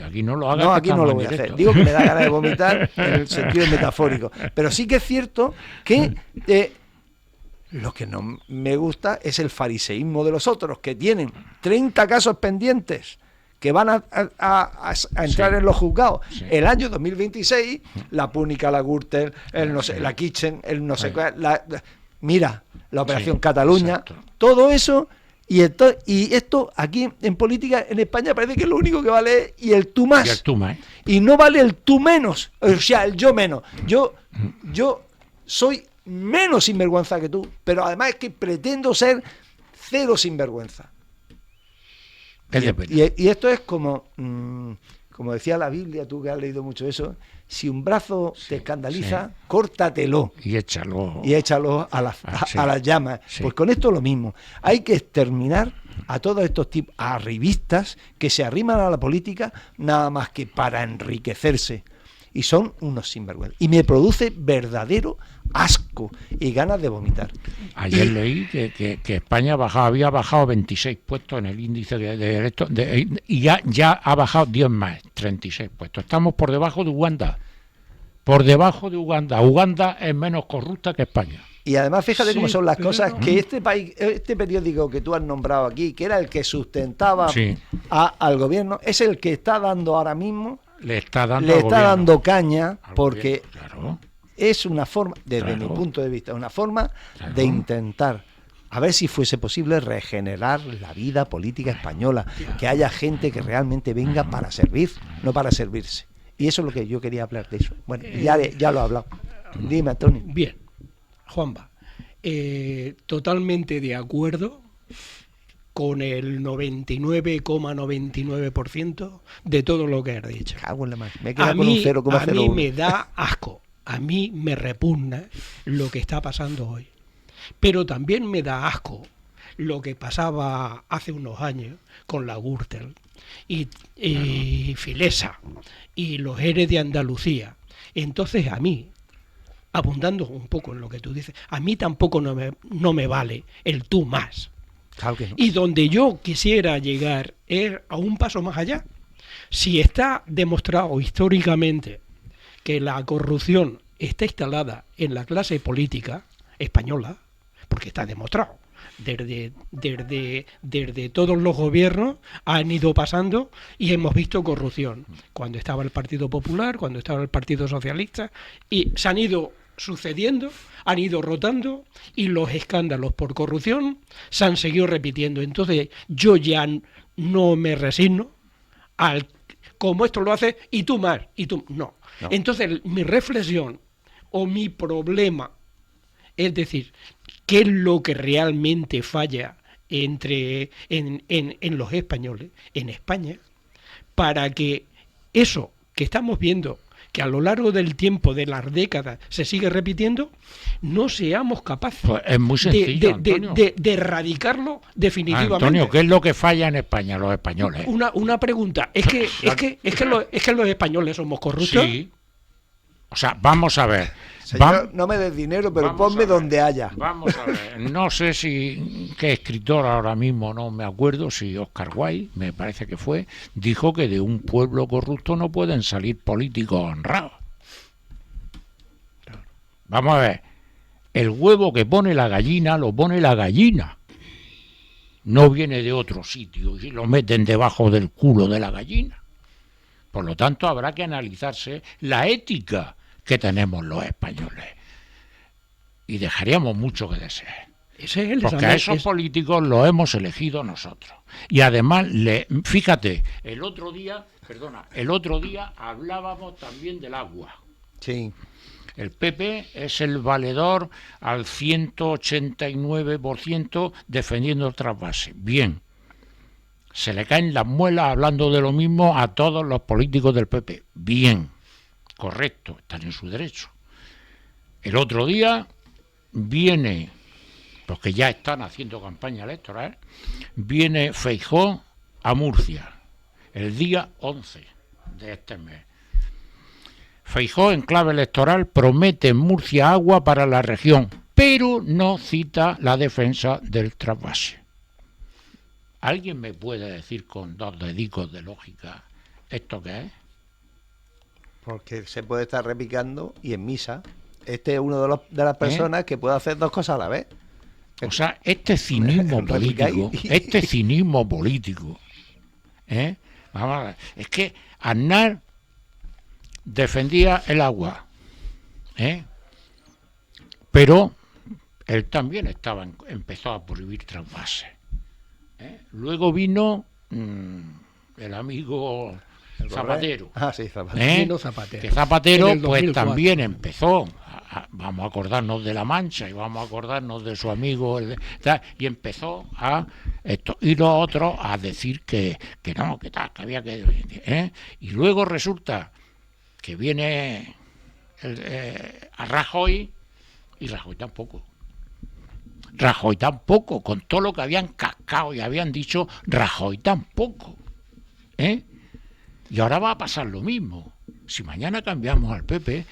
Aquí no lo hagas. No, que aquí no estamos lo en voy a hacer. directo. Digo que me da ganas de vomitar en el sentido metafórico. Pero sí que es cierto que lo que no me gusta es el fariseísmo de los otros, que tienen 30 casos pendientes que van a entrar Sí. en los juzgados. Sí. El año 2026, la Púnica, la Gürtel, el no sé, la Kitchen, el no sé Sí. cuál, mira, la Operación Sí, Cataluña, exacto. todo eso. Y esto aquí en política en España parece que lo único que vale es el tú más. Y el tú más. Y no vale el tú menos, o sea, el yo menos. Yo soy menos sinvergüenza que tú, pero además es que pretendo ser cero sinvergüenza. Es de pena. Y esto es como decía la Biblia, tú que has leído mucho eso, si un brazo te escandaliza, sí. córtatelo Y échalo. y échalo a Sí. las llamas. Sí. Pues con esto lo mismo. Hay que exterminar a todos estos tipos, a arribistas que se arriman a la política nada más que para enriquecerse. Y son unos sinvergüenzas. Y me produce verdadero asco y ganas de vomitar. Ayer leí que España había bajado 26 puestos en el índice y ya ha bajado 10 más, 36 puestos. Estamos por debajo de Uganda. Por debajo de Uganda. Uganda es menos corrupta que España. Y además fíjate Sí, cómo son las pero cosas, no. que este país, este periódico que tú has nombrado aquí, que era el que sustentaba Sí. al gobierno, es el que está dando ahora mismo, Le está dando le al está gobierno. dando caña, Al porque gobierno, claro. es una forma, desde Claro. mi punto de vista, una forma Claro. de intentar, a ver si fuese posible, regenerar la vida política española, que haya gente que realmente venga para servir, no para servirse. Y eso es lo que yo quería hablar de eso. Bueno, ya lo he hablado. Dime, Antonio. Bien, Juanba, totalmente de acuerdo con el 99,99% de todo lo que has dicho. Cago en la madre. Me he quedado A con un mí 0,01. me da asco, a mí me repugna lo que está pasando hoy. Pero también me da asco lo que pasaba hace unos años con la Gürtel y Filesa y los ERE de Andalucía. Entonces a mí, abundando un poco en lo que tú dices, a mí tampoco no me vale el tú más. Claro que no. Y donde yo quisiera llegar es a un paso más allá. Si está demostrado históricamente que la corrupción está instalada en la clase política española, porque está demostrado, desde todos los gobiernos han ido pasando y hemos visto corrupción. Cuando estaba el Partido Popular, cuando estaba el Partido Socialista, y se han ido sucediendo, han ido rotando y los escándalos por corrupción se han seguido repitiendo. Entonces yo ya no me resigno al como esto lo hace y tú más, y tú no. Entonces mi reflexión o mi problema es decir, ¿qué es lo que realmente falla en los españoles, en España, para que eso que estamos viendo, que a lo largo del tiempo, de las décadas, se sigue repitiendo, no seamos capaces pues es muy sencillo, de erradicarlo definitivamente? Antonio, ¿qué es lo que falla en España, los españoles? Una pregunta, ¿es que los españoles somos corruptos? Sí. O sea, vamos a ver. Señor, no me des dinero, pero ponme donde haya. Vamos a ver. No sé qué escritor ahora mismo, no me acuerdo, si Oscar Wilde, me parece que fue, dijo que de un pueblo corrupto no pueden salir políticos honrados. Vamos a ver. El huevo que pone la gallina, lo pone la gallina. No viene de otro sitio y lo meten debajo del culo de la gallina. Por lo tanto, habrá que analizarse la ética que tenemos los españoles. Y dejaríamos mucho que desear. Porque a esos políticos los hemos elegido nosotros. Y además, fíjate, el otro día hablábamos también del agua. Sí. El PP es el valedor al 189% defendiendo el trasvase. Bien. Se le caen las muelas hablando de lo mismo a todos los políticos del PP. Bien. Correcto, están en su derecho. El otro día viene, porque ya están haciendo campaña electoral, viene Feijóo a Murcia, el día 11 de este mes. Feijóo, en clave electoral, promete en Murcia agua para la región, pero no cita la defensa del trasvase. ¿Alguien me puede decir con 2 dedicos de lógica esto qué es? Porque se puede estar repicando y en misa. Este es uno de las personas que puede hacer 2 cosas a la vez. O sea, este cinismo político, vamos a ver, es que Aznar defendía el agua, pero él también empezó a prohibir trasvases. Luego vino el amigo Zapatero. Sí, Zapatero. Que Zapatero pues también empezó, vamos a acordarnos de La Mancha y vamos a acordarnos de su amigo, y empezó a esto, y los otros a decir que no, que tal, que había que... Y luego resulta que viene a Rajoy, y Rajoy tampoco, con todo lo que habían cascado y habían dicho, Rajoy tampoco, Y ahora va a pasar lo mismo. Si mañana cambiamos al PP,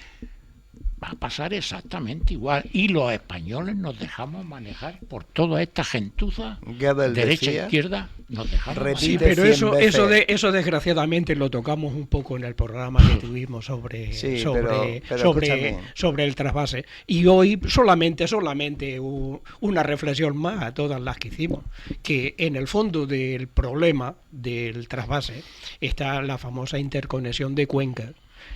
va a pasar exactamente igual. Y los españoles nos dejamos manejar por toda esta gentuza, derecha e izquierda, nos dejamos manejar. Sí, pero eso desgraciadamente lo tocamos un poco en el programa que tuvimos sobre el trasvase. Y hoy solamente una reflexión más a todas las que hicimos, que en el fondo del problema del trasvase está la famosa interconexión de cuencas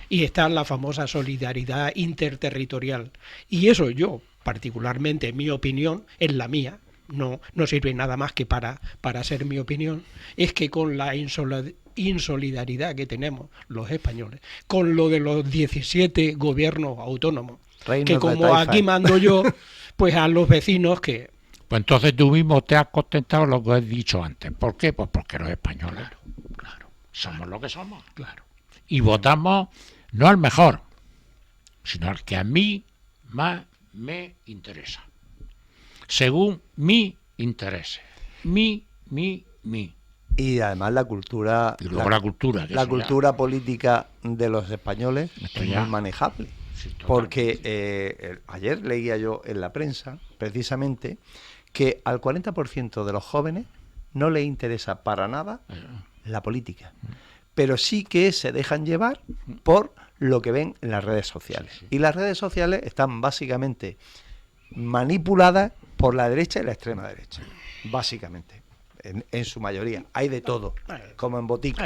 y está la famosa solidaridad interterritorial. Y eso yo, particularmente, en mi opinión, es la mía, no sirve nada más que para ser mi opinión, es que con la insolidaridad que tenemos los españoles, con lo de los 17 gobiernos autónomos, que como aquí mando yo, pues a los vecinos que... Pues entonces tú mismo te has contestado lo que he dicho antes. ¿Por qué? Pues porque los españoles somos lo que somos. Claro. Y votamos no al mejor, sino al que a mí más me interesa. Según mi interés. Mi. Y además la cultura... Y luego la cultura política de los españoles es muy manejable. Sí, porque ayer leía yo en la prensa, precisamente, que al 40% de los jóvenes no les interesa para nada la política. pero sí que se dejan llevar por lo que ven en las redes sociales. Y las redes sociales están básicamente manipuladas por la derecha y la extrema derecha, básicamente, en su mayoría. Hay de todo, como en botica.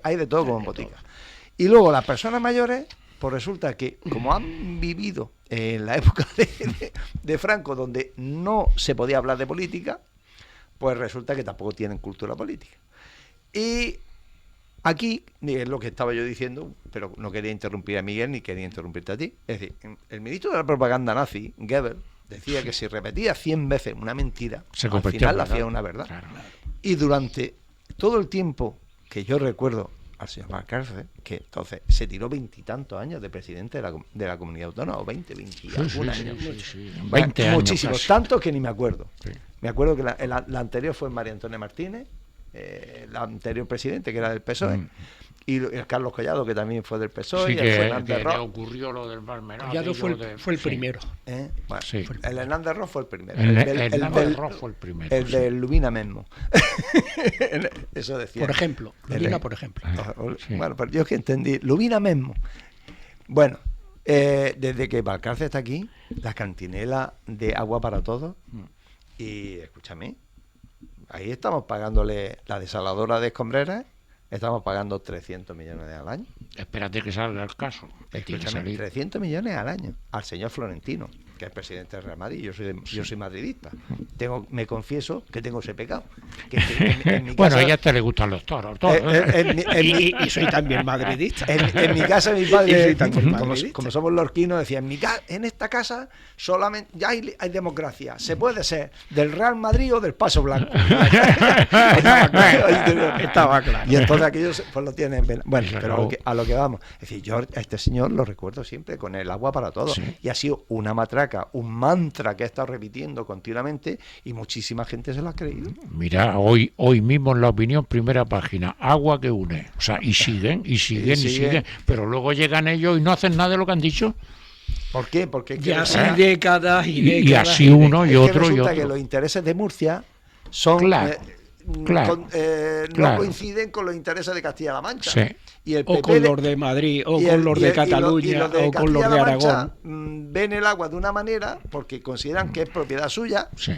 Hay de todo como en botica. Y luego las personas mayores, pues resulta que como han vivido en la época de Franco, donde no se podía hablar de política, pues resulta que tampoco tienen cultura política. Y aquí, es lo que estaba yo diciendo, pero no quería interrumpir a Miguel ni quería interrumpirte a ti. Es decir, el ministro de la propaganda nazi, Goebbels, decía que si repetía 100 veces una mentira, al final la hacía una verdad. Claro. Y durante todo el tiempo que yo recuerdo al señor Valcárcel, que entonces se tiró 20 y tantos años de presidente de la comunidad autónoma, o 20 y algún año. 20 años. Muchísimos, casi. tantos que ni me acuerdo. Sí. Me acuerdo que la anterior fue María Antonia Martínez, el anterior presidente, que era del PSOE, y el Carlos Collado, que también fue del PSOE, sí, y el Hernández Ross. Ocurrió lo del Balmerado. Collado fue el primero. Bueno, sí. El Hernández Ross fue el primero. El Ross fue el primero. El de Lubina mismo. Eso decía. Por ejemplo. Lubina, por ejemplo. Sí. Bueno, pero yo es que entendí. Lubina mismo. Bueno, desde que Valcárcel está aquí, la cantinela de agua para todos. Y escúchame, ahí estamos pagándole la desaladora de Escombreras. Estamos pagando 300 millones al año. Espérate que salga el caso. Escúchame, 300 millones al año al señor Florentino, que es presidente del Real Madrid. Yo soy madridista. Me confieso que tengo ese pecado. Que en mi bueno, casa, a ella te le gustan los toros. Y soy también madridista. En mi casa, mi padre, como somos lorquinos, decía, en esta casa solamente ya hay democracia. Se puede ser del Real Madrid o del Paso Blanco. Estaba claro. Y entonces aquellos pues lo tienen. Bueno, pero a lo que vamos. Es decir, yo a este señor lo recuerdo siempre con el agua para todos. Sí. Y ha sido una matraca, un mantra que ha estado repitiendo continuamente y muchísima gente se lo ha creído. Mira, hoy mismo en La Opinión, primera página, agua que une. O sea, y siguen. Pero luego llegan ellos y no hacen nada de lo que han dicho. ¿Por qué? Porque ya así décadas y décadas. Y así uno y otro y otro. Que los intereses de Murcia son... no coinciden con los intereses de Castilla-La Mancha. Sí. Y el PP, o con los de Madrid, o con los de Cataluña, o con los de Aragón. Ven el agua de una manera porque consideran que es propiedad suya, sí.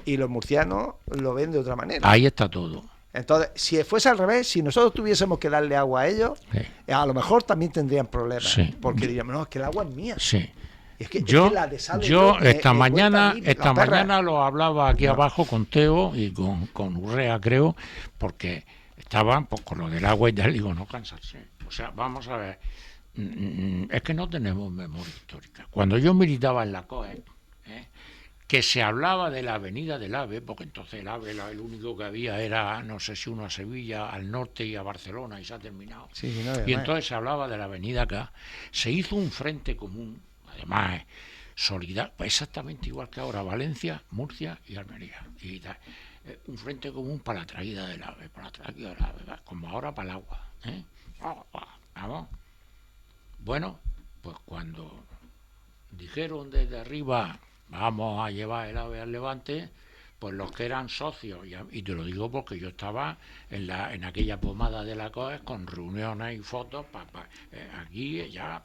Y los murcianos lo ven de otra manera. Ahí está todo. Entonces, si fuese al revés, si nosotros tuviésemos que darle agua a ellos, sí. A lo mejor también tendrían problemas, sí. Porque dirían, no, es que el agua es mía. Sí. Es que yo esta mañana lo hablaba aquí abajo con Teo y con Urrea, creo, porque estaban pues con lo del agua y tal, digo, no cansarse. O sea, vamos a ver, es que no tenemos memoria histórica. Cuando yo militaba en la COE, que se hablaba de la avenida del AVE, porque entonces el AVE el único que había era, no sé si uno a Sevilla, al norte y a Barcelona, y se ha terminado. Sí, no, y entonces se hablaba de la avenida acá. Se hizo un frente común, además solidario, exactamente igual que ahora Valencia, Murcia y Almería. Y un frente común para la traída del AVE, como ahora para el agua. Vamos. Bueno, pues cuando dijeron desde arriba, vamos a llevar el AVE al Levante, pues los que eran socios, y te lo digo porque yo estaba en aquella pomada de la COE con reuniones y fotos, aquí ya,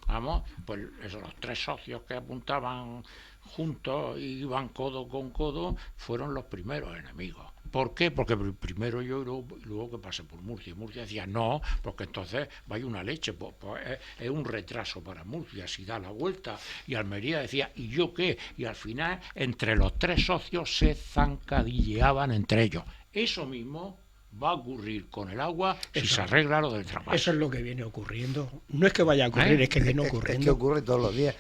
vamos, pues eso, los tres socios que apuntaban juntos y iban codo con codo, fueron los primeros enemigos. ¿Por qué? Porque primero yo y luego que pasé por Murcia. Murcia decía no, porque entonces vaya una leche, pues es un retraso para Murcia si da la vuelta. Y Almería decía, ¿y yo qué? Y al final, entre los tres socios se zancadilleaban entre ellos. Eso mismo va a ocurrir con el agua si se arregla lo del trabajo. Eso es lo que viene ocurriendo. No es que vaya a ocurrir, es que viene ocurriendo. Es que ocurre todos los días.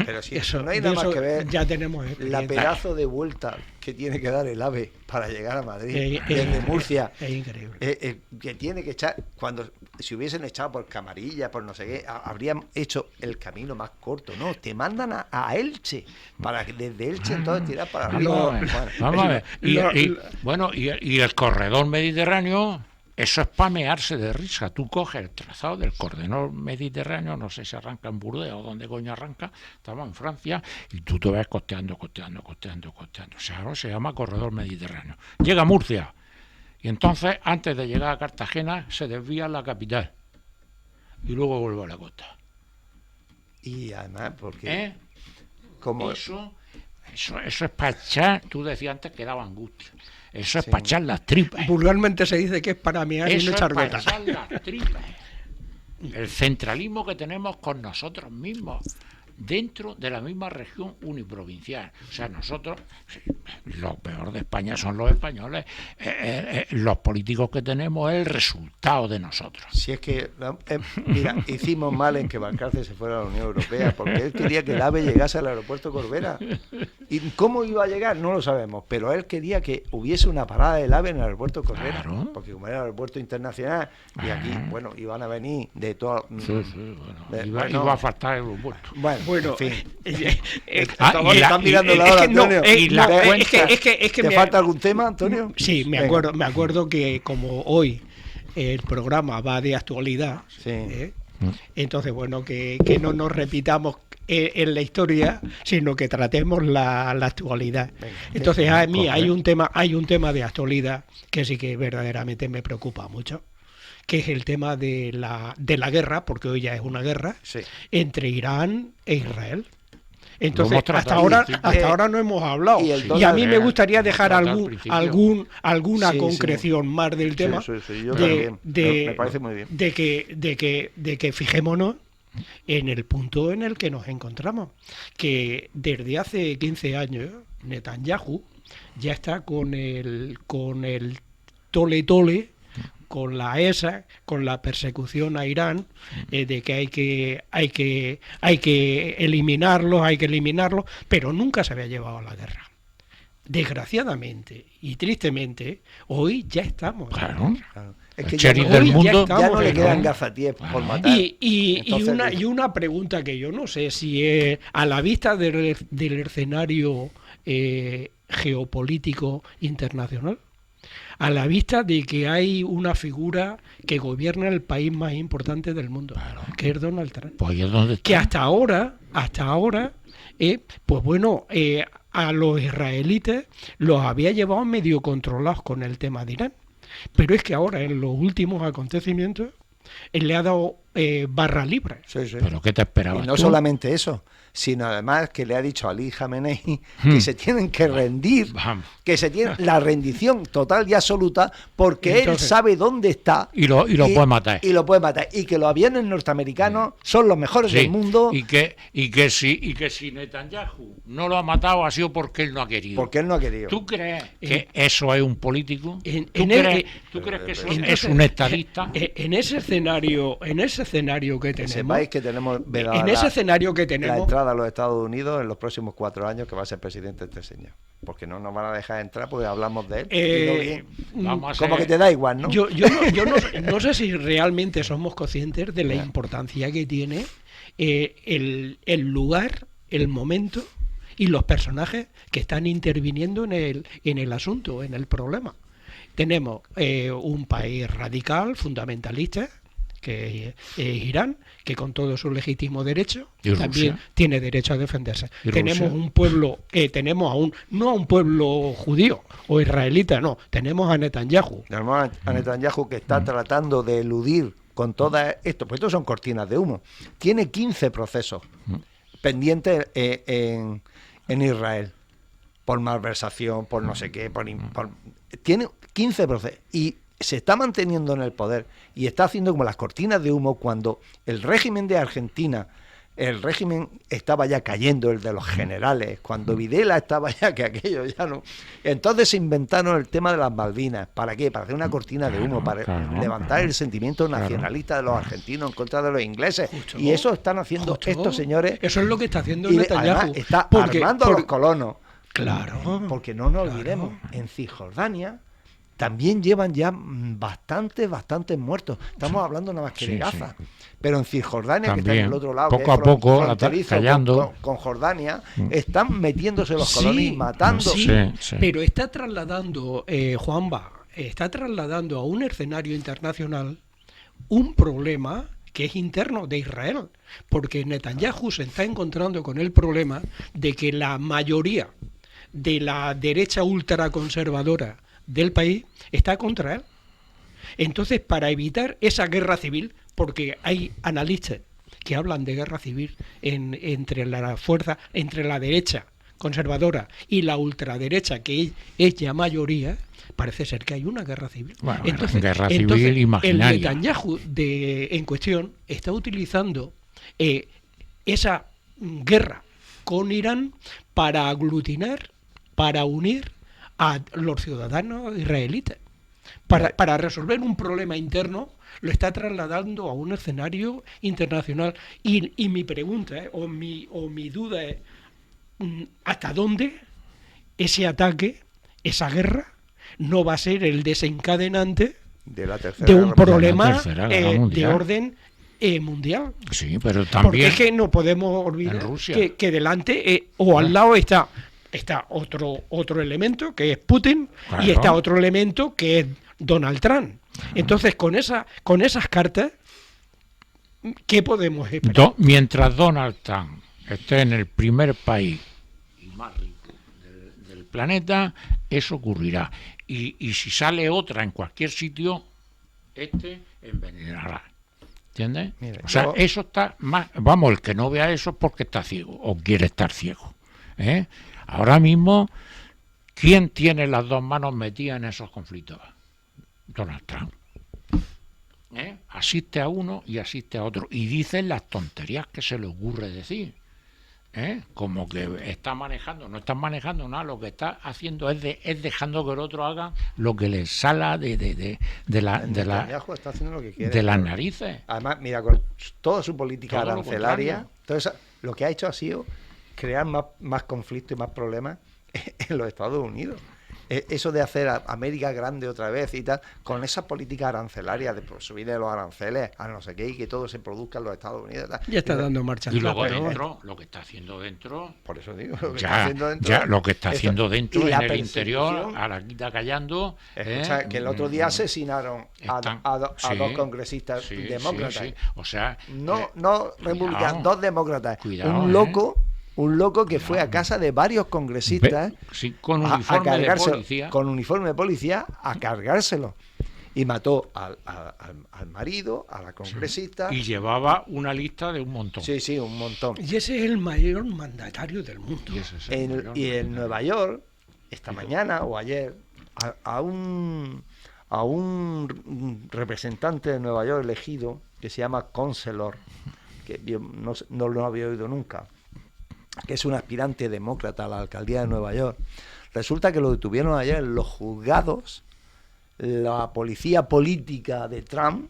Pero si eso, no hay nada más que ver, ya tenemos la pedazo de vuelta que tiene que dar el AVE para llegar a Madrid desde Murcia. Es increíble. Que tiene que echar, si hubiesen echado por Camarilla, por no sé qué, habrían hecho el camino más corto. No, te mandan a Elche, para que desde Elche entonces tirar para arriba. Vamos a ver. Y el corredor mediterráneo, eso es pamearse de risa. Tú coges el trazado del corredor mediterráneo, no sé si arranca en Burdeos o dónde coño arranca, estamos en Francia, y tú te vas costeando. O sea, ahora se llama corredor mediterráneo. Llega a Murcia Y entonces, antes de llegar a Cartagena, se desvía a la capital. Y luego vuelve a la costa. Y además, porque... ¿Eh? Como... Eso es para echar, tú decías antes que daba angustia. Eso es Sí. para echar las tripas. Vulgarmente se dice que es para mear y Eso no es echar para gota. echar las tripas. El centralismo que tenemos con nosotros mismos, dentro de la misma región uniprovincial. O sea, nosotros, lo peor de España son los españoles. Los políticos que tenemos es el resultado de nosotros. Si es que, mira, hicimos mal en que Valcárcel se fuera a la Unión Europea, porque él quería que el AVE llegase al aeropuerto Corbera. ¿Y cómo iba a llegar? No lo sabemos, pero él quería que hubiese una parada del AVE en el aeropuerto Corbera, Claro. porque como era el aeropuerto internacional, y aquí, bueno, iban a venir de todo... Iba a faltar el aeropuerto. Bueno, en fin. Están mirando la es hora, que no, Antonio. y la ¿Te- cuenta- es que ¿Te me- falta algún tema, Antonio? Sí, me Venga. acuerdo que como hoy el programa va de actualidad, Sí. entonces bueno, que no nos repitamos en la historia, sino que tratemos la actualidad. Venga. Entonces a mí Correcto. hay un tema de actualidad que sí que verdaderamente me preocupa mucho, que es el tema de la guerra, porque hoy ya es una guerra, Sí. entre Irán e Israel. Lo Entonces, hemos tratado hasta al principio. ahora no hemos hablado. y el Y a mí dólar, me gustaría dejar tratado al principio. alguna Sí, sí. concreción más del tema Sí, yo de, también. de- Me parece muy bien. de que fijémonos en el punto en el que nos encontramos, que desde hace 15 años Netanyahu ya está con el tole con la ESA, con la persecución a Irán, de que hay que eliminarlos, pero nunca se había llevado a la guerra. Desgraciadamente y tristemente, hoy ya estamos. en Claro. guerra. Claro. Es El que ya sheriff no, del hoy ya mundo. estamos ya no le en quedan guerra. gazatíes por Claro. matar. Entonces, Y una pregunta que yo no sé si es a la vista del escenario geopolítico internacional, a la vista de que hay una figura que gobierna el país más importante del mundo, que es Donald Trump, Pues ahí es donde está. que hasta ahora, pues bueno, a los israelitas los había llevado medio controlados con el tema de Irán, pero es que ahora en los últimos acontecimientos él le ha dado barra libre. sí, sí. Pero ¿qué te Y esperabas no tú? solamente eso, sino además que le ha dicho a Ali Jamenei que se tienen que rendir, Vamos. que se tiene la rendición total y absoluta, porque Entonces- él sabe dónde está Y lo puede matar. y lo puede matar, y que los aviones norteamericanos son los mejores Sí, del mundo y que si Netanyahu no lo ha matado ha sido porque él no ha querido. porque él no ha querido. ¿Tú crees que eso es un político? En- ¿Tú, en crees, el- tú crees que eso Entonces, es un estadista? En ese escenario que Que tenemos, sepáis que tenemos en ese escenario que la tenemos, entrada a los Estados Unidos en los próximos 4 años, que va a ser presidente este señor, porque no nos van a dejar entrar porque hablamos de él. Y no bien. Vamos a Como ser- que te da igual, ¿no? yo no sé si realmente somos conscientes de la importancia que tiene el lugar, el momento y los personajes que están interviniendo en el asunto, en el problema. Tenemos un país radical, fundamentalista, que es Irán, que con todo su legítimo derecho Y también Rusia. tiene derecho a defenderse. Y Tenemos Rusia. un pueblo, no a un pueblo judío o israelita, no, tenemos a Netanyahu. Tenemos a Netanyahu que está tratando de eludir con todo esto, pues estos son cortinas de humo. Tiene 15 procesos pendientes en Israel por malversación, por no sé qué, tiene 15 procesos y se está manteniendo en el poder y está haciendo como las cortinas de humo cuando el régimen de Argentina, el régimen estaba ya cayendo, el de los generales, cuando Videla estaba ya que aquello ya no. Entonces se inventaron el tema de las Malvinas. ¿Para qué? Para hacer una cortina de humo, para claro, levantar el sentimiento nacionalista de los argentinos en contra de los ingleses. Y eso están haciendo estos señores. Eso es lo que está haciendo Y Netanyahu. además está Porque- armando a los colonos. Claro. Porque no nos olvidemos, en Cisjordania también llevan ya bastantes muertos. Estamos hablando nada más que de Sí, Gaza. sí. Pero en Cisjordania, que está También, en el otro lado, poco que es a poco, fronterizo callando. con Jordania, están metiéndose los Sí, colonos y matando. Sí, Sí. pero está trasladando, Juanba, está trasladando a un escenario internacional un problema que es interno de Israel, porque Netanyahu se está encontrando con el problema de que la mayoría de la derecha ultraconservadora del país está contra él. Entonces, para evitar esa guerra civil, porque hay analistas que hablan de guerra civil entre la fuerza, entre la derecha conservadora y la ultraderecha, que es ya mayoría, parece ser que hay una guerra civil. Bueno, guerra civil imaginaria. El Netanyahu en cuestión está utilizando esa guerra con Irán para aglutinar, para unir a los ciudadanos israelitas. Para resolver un problema interno, lo está trasladando a un escenario internacional. Y mi pregunta, o mi duda es, ¿hasta dónde ese ataque, esa guerra, no va a ser el desencadenante de un problema de orden mundial? Sí, pero también... Porque es que no podemos olvidar que delante o al lado está otro elemento, que es Putin, claro, y está otro elemento, que es Donald Trump. Entonces, con esas cartas, ¿qué podemos esperar? Mientras Donald Trump esté en el primer país más rico del planeta, eso ocurrirá. Y si sale otra en cualquier sitio, envenenará. ¿Entiendes? Mira, o sea, eso está más... Vamos, el que no vea eso es porque está ciego o quiere estar ciego. Ahora mismo, ¿quién tiene las dos manos metidas en esos conflictos? Donald Trump. Asiste a uno y asiste a otro. Y dicen las tonterías que se le ocurre decir. Como que está manejando, no está manejando nada, lo que está haciendo es dejando que el otro haga lo que le sala de las narices. Además, mira, con toda su política arancelaria, lo que ha hecho ha sido crear más conflictos y más problemas en los Estados Unidos. Eso de hacer a América grande otra vez y tal, con esas políticas arancelarias de subir de los aranceles a no sé qué y que todo se produzca en los Estados Unidos. Tal. Ya está dando marcha atrás. Y luego dentro, lo que está haciendo dentro... Por eso digo, lo que está haciendo dentro en el interior, a la quita callando... Escucha, que el otro día asesinaron a dos congresistas demócratas. Sí. O sea... No republicanos, dos demócratas. Cuidado, Un loco que fue a casa de varios congresistas con uniforme de policía. Con uniforme de policía a cargárselo. Y mató al marido, a la congresista. Y llevaba una lista de un montón. Sí, un montón. Y ese es el mayor mandatario del mundo. Y en Nueva York, esta mañana o ayer, a un representante de Nueva York elegido, que se llama Conselor, que yo no lo había oído nunca, que es un aspirante demócrata a la alcaldía de Nueva York. Resulta que lo detuvieron ayer en los juzgados, la policía política de Trump,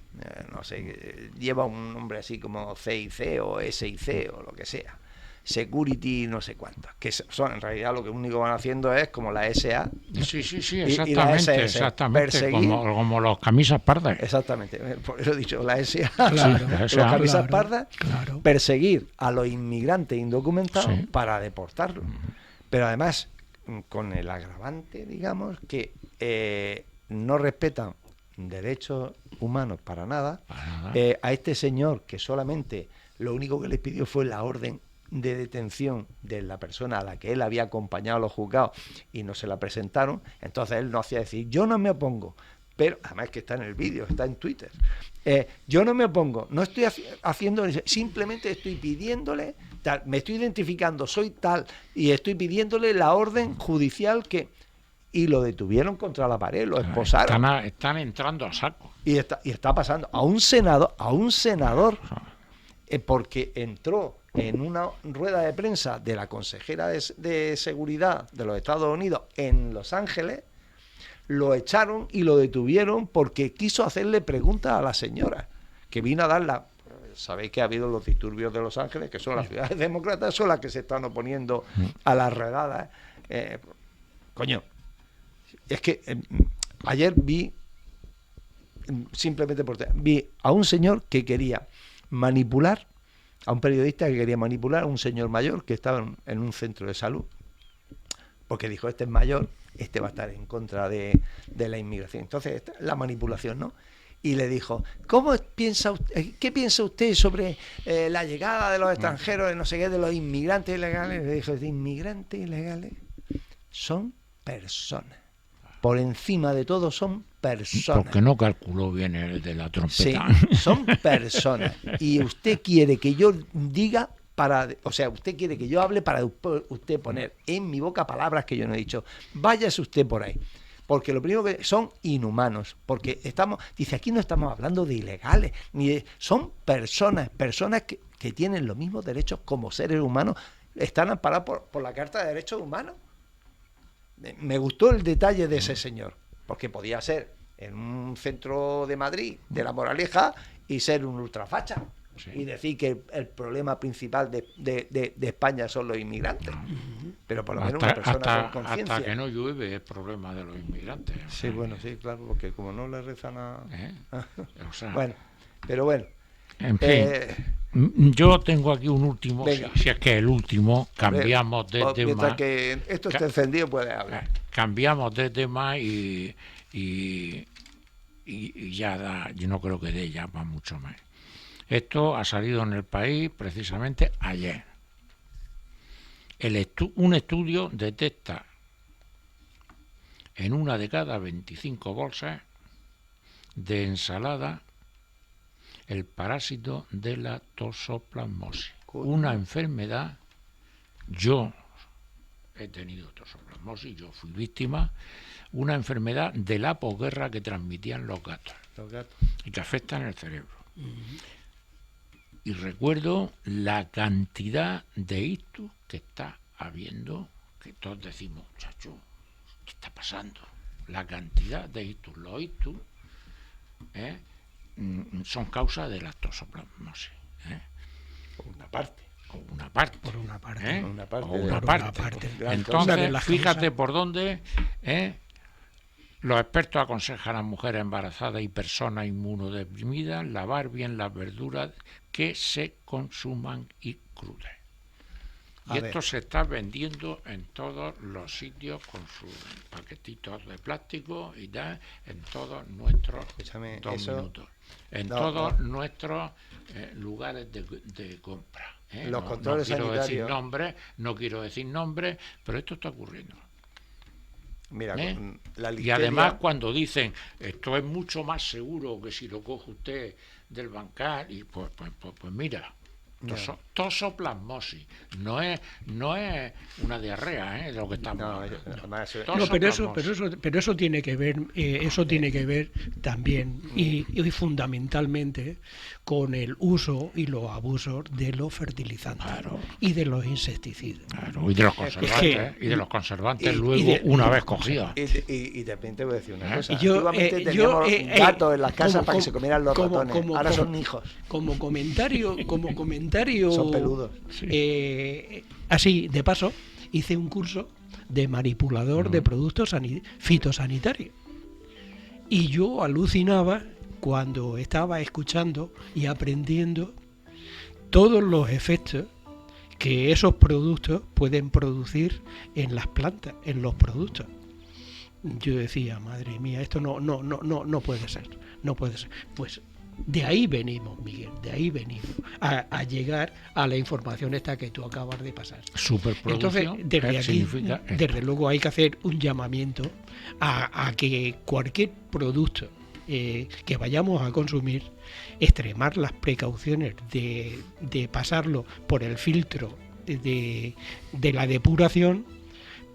no sé, lleva un nombre así como CIC o SIC o lo que sea, Security no sé cuánto, que son en realidad lo que único van haciendo es como la SA. Sí, exactamente, como los camisas pardas. Exactamente, por eso he dicho la SA, los camisas pardas, perseguir a los inmigrantes indocumentados para deportarlos. Pero además, con el agravante, digamos, que no respetan derechos humanos para nada. A este señor, que solamente lo único que les pidió fue la orden de detención de la persona a la que él había acompañado a los juzgados y no se la presentaron, entonces él no hacía decir, yo no me opongo, pero además que está en el vídeo, está en Twitter, yo no me opongo, no estoy haciendo, simplemente estoy pidiéndole, tal, me estoy identificando, soy tal, y estoy pidiéndole la orden judicial que... Y lo detuvieron contra la pared, lo esposaron. Están entrando a saco. Y está pasando a un senador, porque entró en una rueda de prensa de la consejera de seguridad de los Estados Unidos en Los Ángeles, lo echaron y lo detuvieron porque quiso hacerle preguntas a la señora, que vino a dar sabéis que ha habido los disturbios de Los Ángeles, que son las ciudades demócratas, son las que se están oponiendo a las redadas. Coño, es que ayer vi a un señor que quería manipular, a un periodista que quería manipular a un señor mayor que estaba en un centro de salud, porque dijo, este es mayor, este va a estar en contra de la inmigración. Entonces, la manipulación, ¿no? Y le dijo, ¿qué piensa usted sobre la llegada de los extranjeros, de no sé qué, de los inmigrantes ilegales? Le dijo, de inmigrantes ilegales son personas. por encima de todo son personas. Porque no calculó bien el de la Sí, trompeta. son personas. Y usted quiere que yo diga usted quiere que yo hable para usted poner en mi boca palabras que yo no he dicho. Váyase usted por ahí. Porque lo primero que son inhumanos, porque dice, aquí no estamos hablando de ilegales, son personas que tienen los mismos derechos como seres humanos, están amparados por la Carta de Derechos Humanos. Me gustó el detalle de ese señor, porque podía ser en un centro de Madrid, de La Moraleja, y ser un ultrafacha. Sí. Y decir que el problema principal de España son los inmigrantes. Pero por lo menos una persona con conciencia. Hasta que no llueve es el problema de los inmigrantes. Sí, bueno, sí, claro, porque como no le rezan a... O sea, bueno, pero bueno. En fin, yo tengo aquí un último, si es que es el último, cambiamos de tema. Mientras que esto esté encendido puede hablar. Cambiamos de tema y ya yo no creo que dé ya para mucho más. Esto ha salido en El País precisamente ayer. Un estudio detecta en una de cada 25 bolsas de ensalada el parásito de la toxoplasmosis. Una enfermedad, yo he tenido toxoplasmosis, yo fui víctima, una enfermedad de la posguerra que transmitían los gatos. Y que afecta en el cerebro. Y recuerdo la cantidad de ictus que está habiendo, que todos decimos, chacho, ¿qué está pasando? La cantidad de ictus, los ictus son causa de la toxoplasmosis. Por una parte. Por una parte. Entonces, fíjate por dónde los expertos aconsejan a mujeres embarazadas y personas inmunodeprimidas lavar bien las verduras que se consuman y crudas. Y esto se está vendiendo en todos los sitios con sus paquetitos de plástico y tal, en todos nuestros nuestros lugares de compra. Los controles sanitarios. No quiero decir nombres, pero esto está ocurriendo. Mira, con la listeria... Y además cuando dicen esto es mucho más seguro que si lo coge usted del bancal, y pues mira, toxoplasmosis no es una diarrea, lo que estamos hablando. Pero eso tiene que ver también y fundamentalmente con el uso y los abusos de los fertilizantes y de los insecticidas. Y de los conservantes, luego una vez cogidos. Y de repente voy a decir una cosa. Antiguamente teníamos gatos en las casas para que se comieran los ratones. Ahora son hijos. Como comentario son peludos. Así, de paso, hice un curso de manipulador de productos fitosanitarios. Y yo alucinaba cuando estaba escuchando y aprendiendo todos los efectos que esos productos pueden producir en las plantas, en los productos. Yo decía, madre mía, esto no puede ser, no puede ser. Pues de ahí venimos, Miguel, de ahí venimos a llegar a la información esta que tú acabas de pasar. Superproducción. Entonces, desde aquí, desde luego hay que hacer un llamamiento a que cualquier producto que vayamos a consumir, extremar las precauciones de pasarlo por el filtro de la depuración,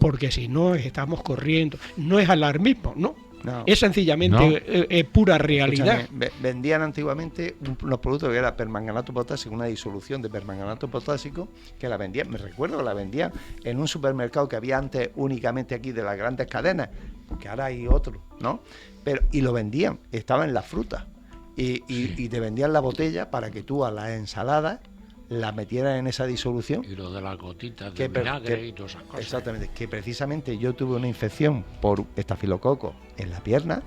porque si no estamos corriendo, no es alarmismo, ¿no? Es sencillamente pura realidad. Escúchame, vendían antiguamente unos productos que era permanganato potásico, una disolución de permanganato potásico, que la vendían, me recuerdo, la vendían en un supermercado que había antes únicamente aquí de las grandes cadenas, porque ahora hay otro, ¿no? Y lo vendían, estaba en las frutas y te vendían la botella para que tú a las ensaladas la metieras en esa disolución. Y lo de las gotitas de vinagre y todas esas cosas. Exactamente, que precisamente yo tuve una infección por estafilococo en la pierna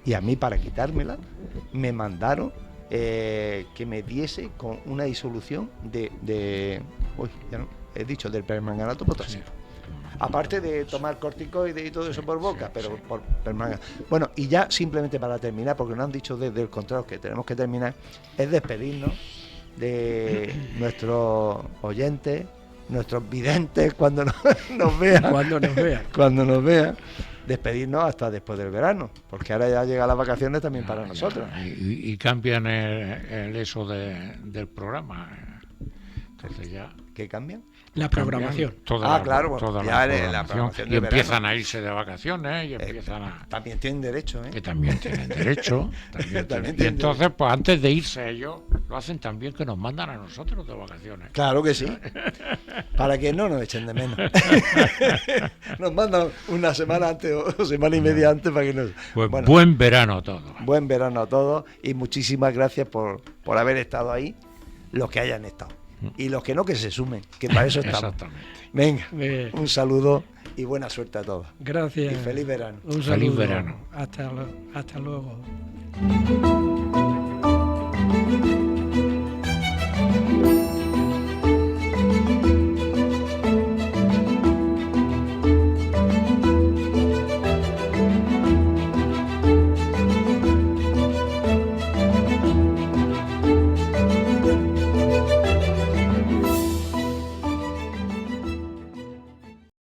y a mí para quitármela me mandaron que me diese con una disolución del permanganato potásico. Sí. Aparte de tomar corticoides y todo eso por boca, pero por permanganato. Bueno, y ya simplemente para terminar, porque nos han dicho desde el control que tenemos que terminar, es despedirnos de nuestros oyentes, nuestros videntes cuando nos vean. Cuando nos vean. despedirnos hasta después del verano, porque ahora ya llegan las vacaciones también para nosotros. Y cambian el eso del programa. Entonces ya... ¿Qué cambian? La programación. Claro, toda ya la programación y de empiezan verano. a irse de vacaciones y empiezan a... También tienen derecho, Que también tienen derecho. Y entonces, pues antes de irse ellos, lo hacen también que nos mandan a nosotros de vacaciones. Claro que sí. Para que no nos echen de menos. Nos mandan una semana antes o semana y media antes para que nos... Pues buen verano a todos. Buen verano a todos y muchísimas gracias por haber estado ahí, los que hayan estado. Y los que no, que se sumen, que para eso estamos. Exactamente. Venga, Bien. un saludo y buena suerte a todos. Gracias. Y feliz verano. Un Feliz saludo. verano. Hasta luego.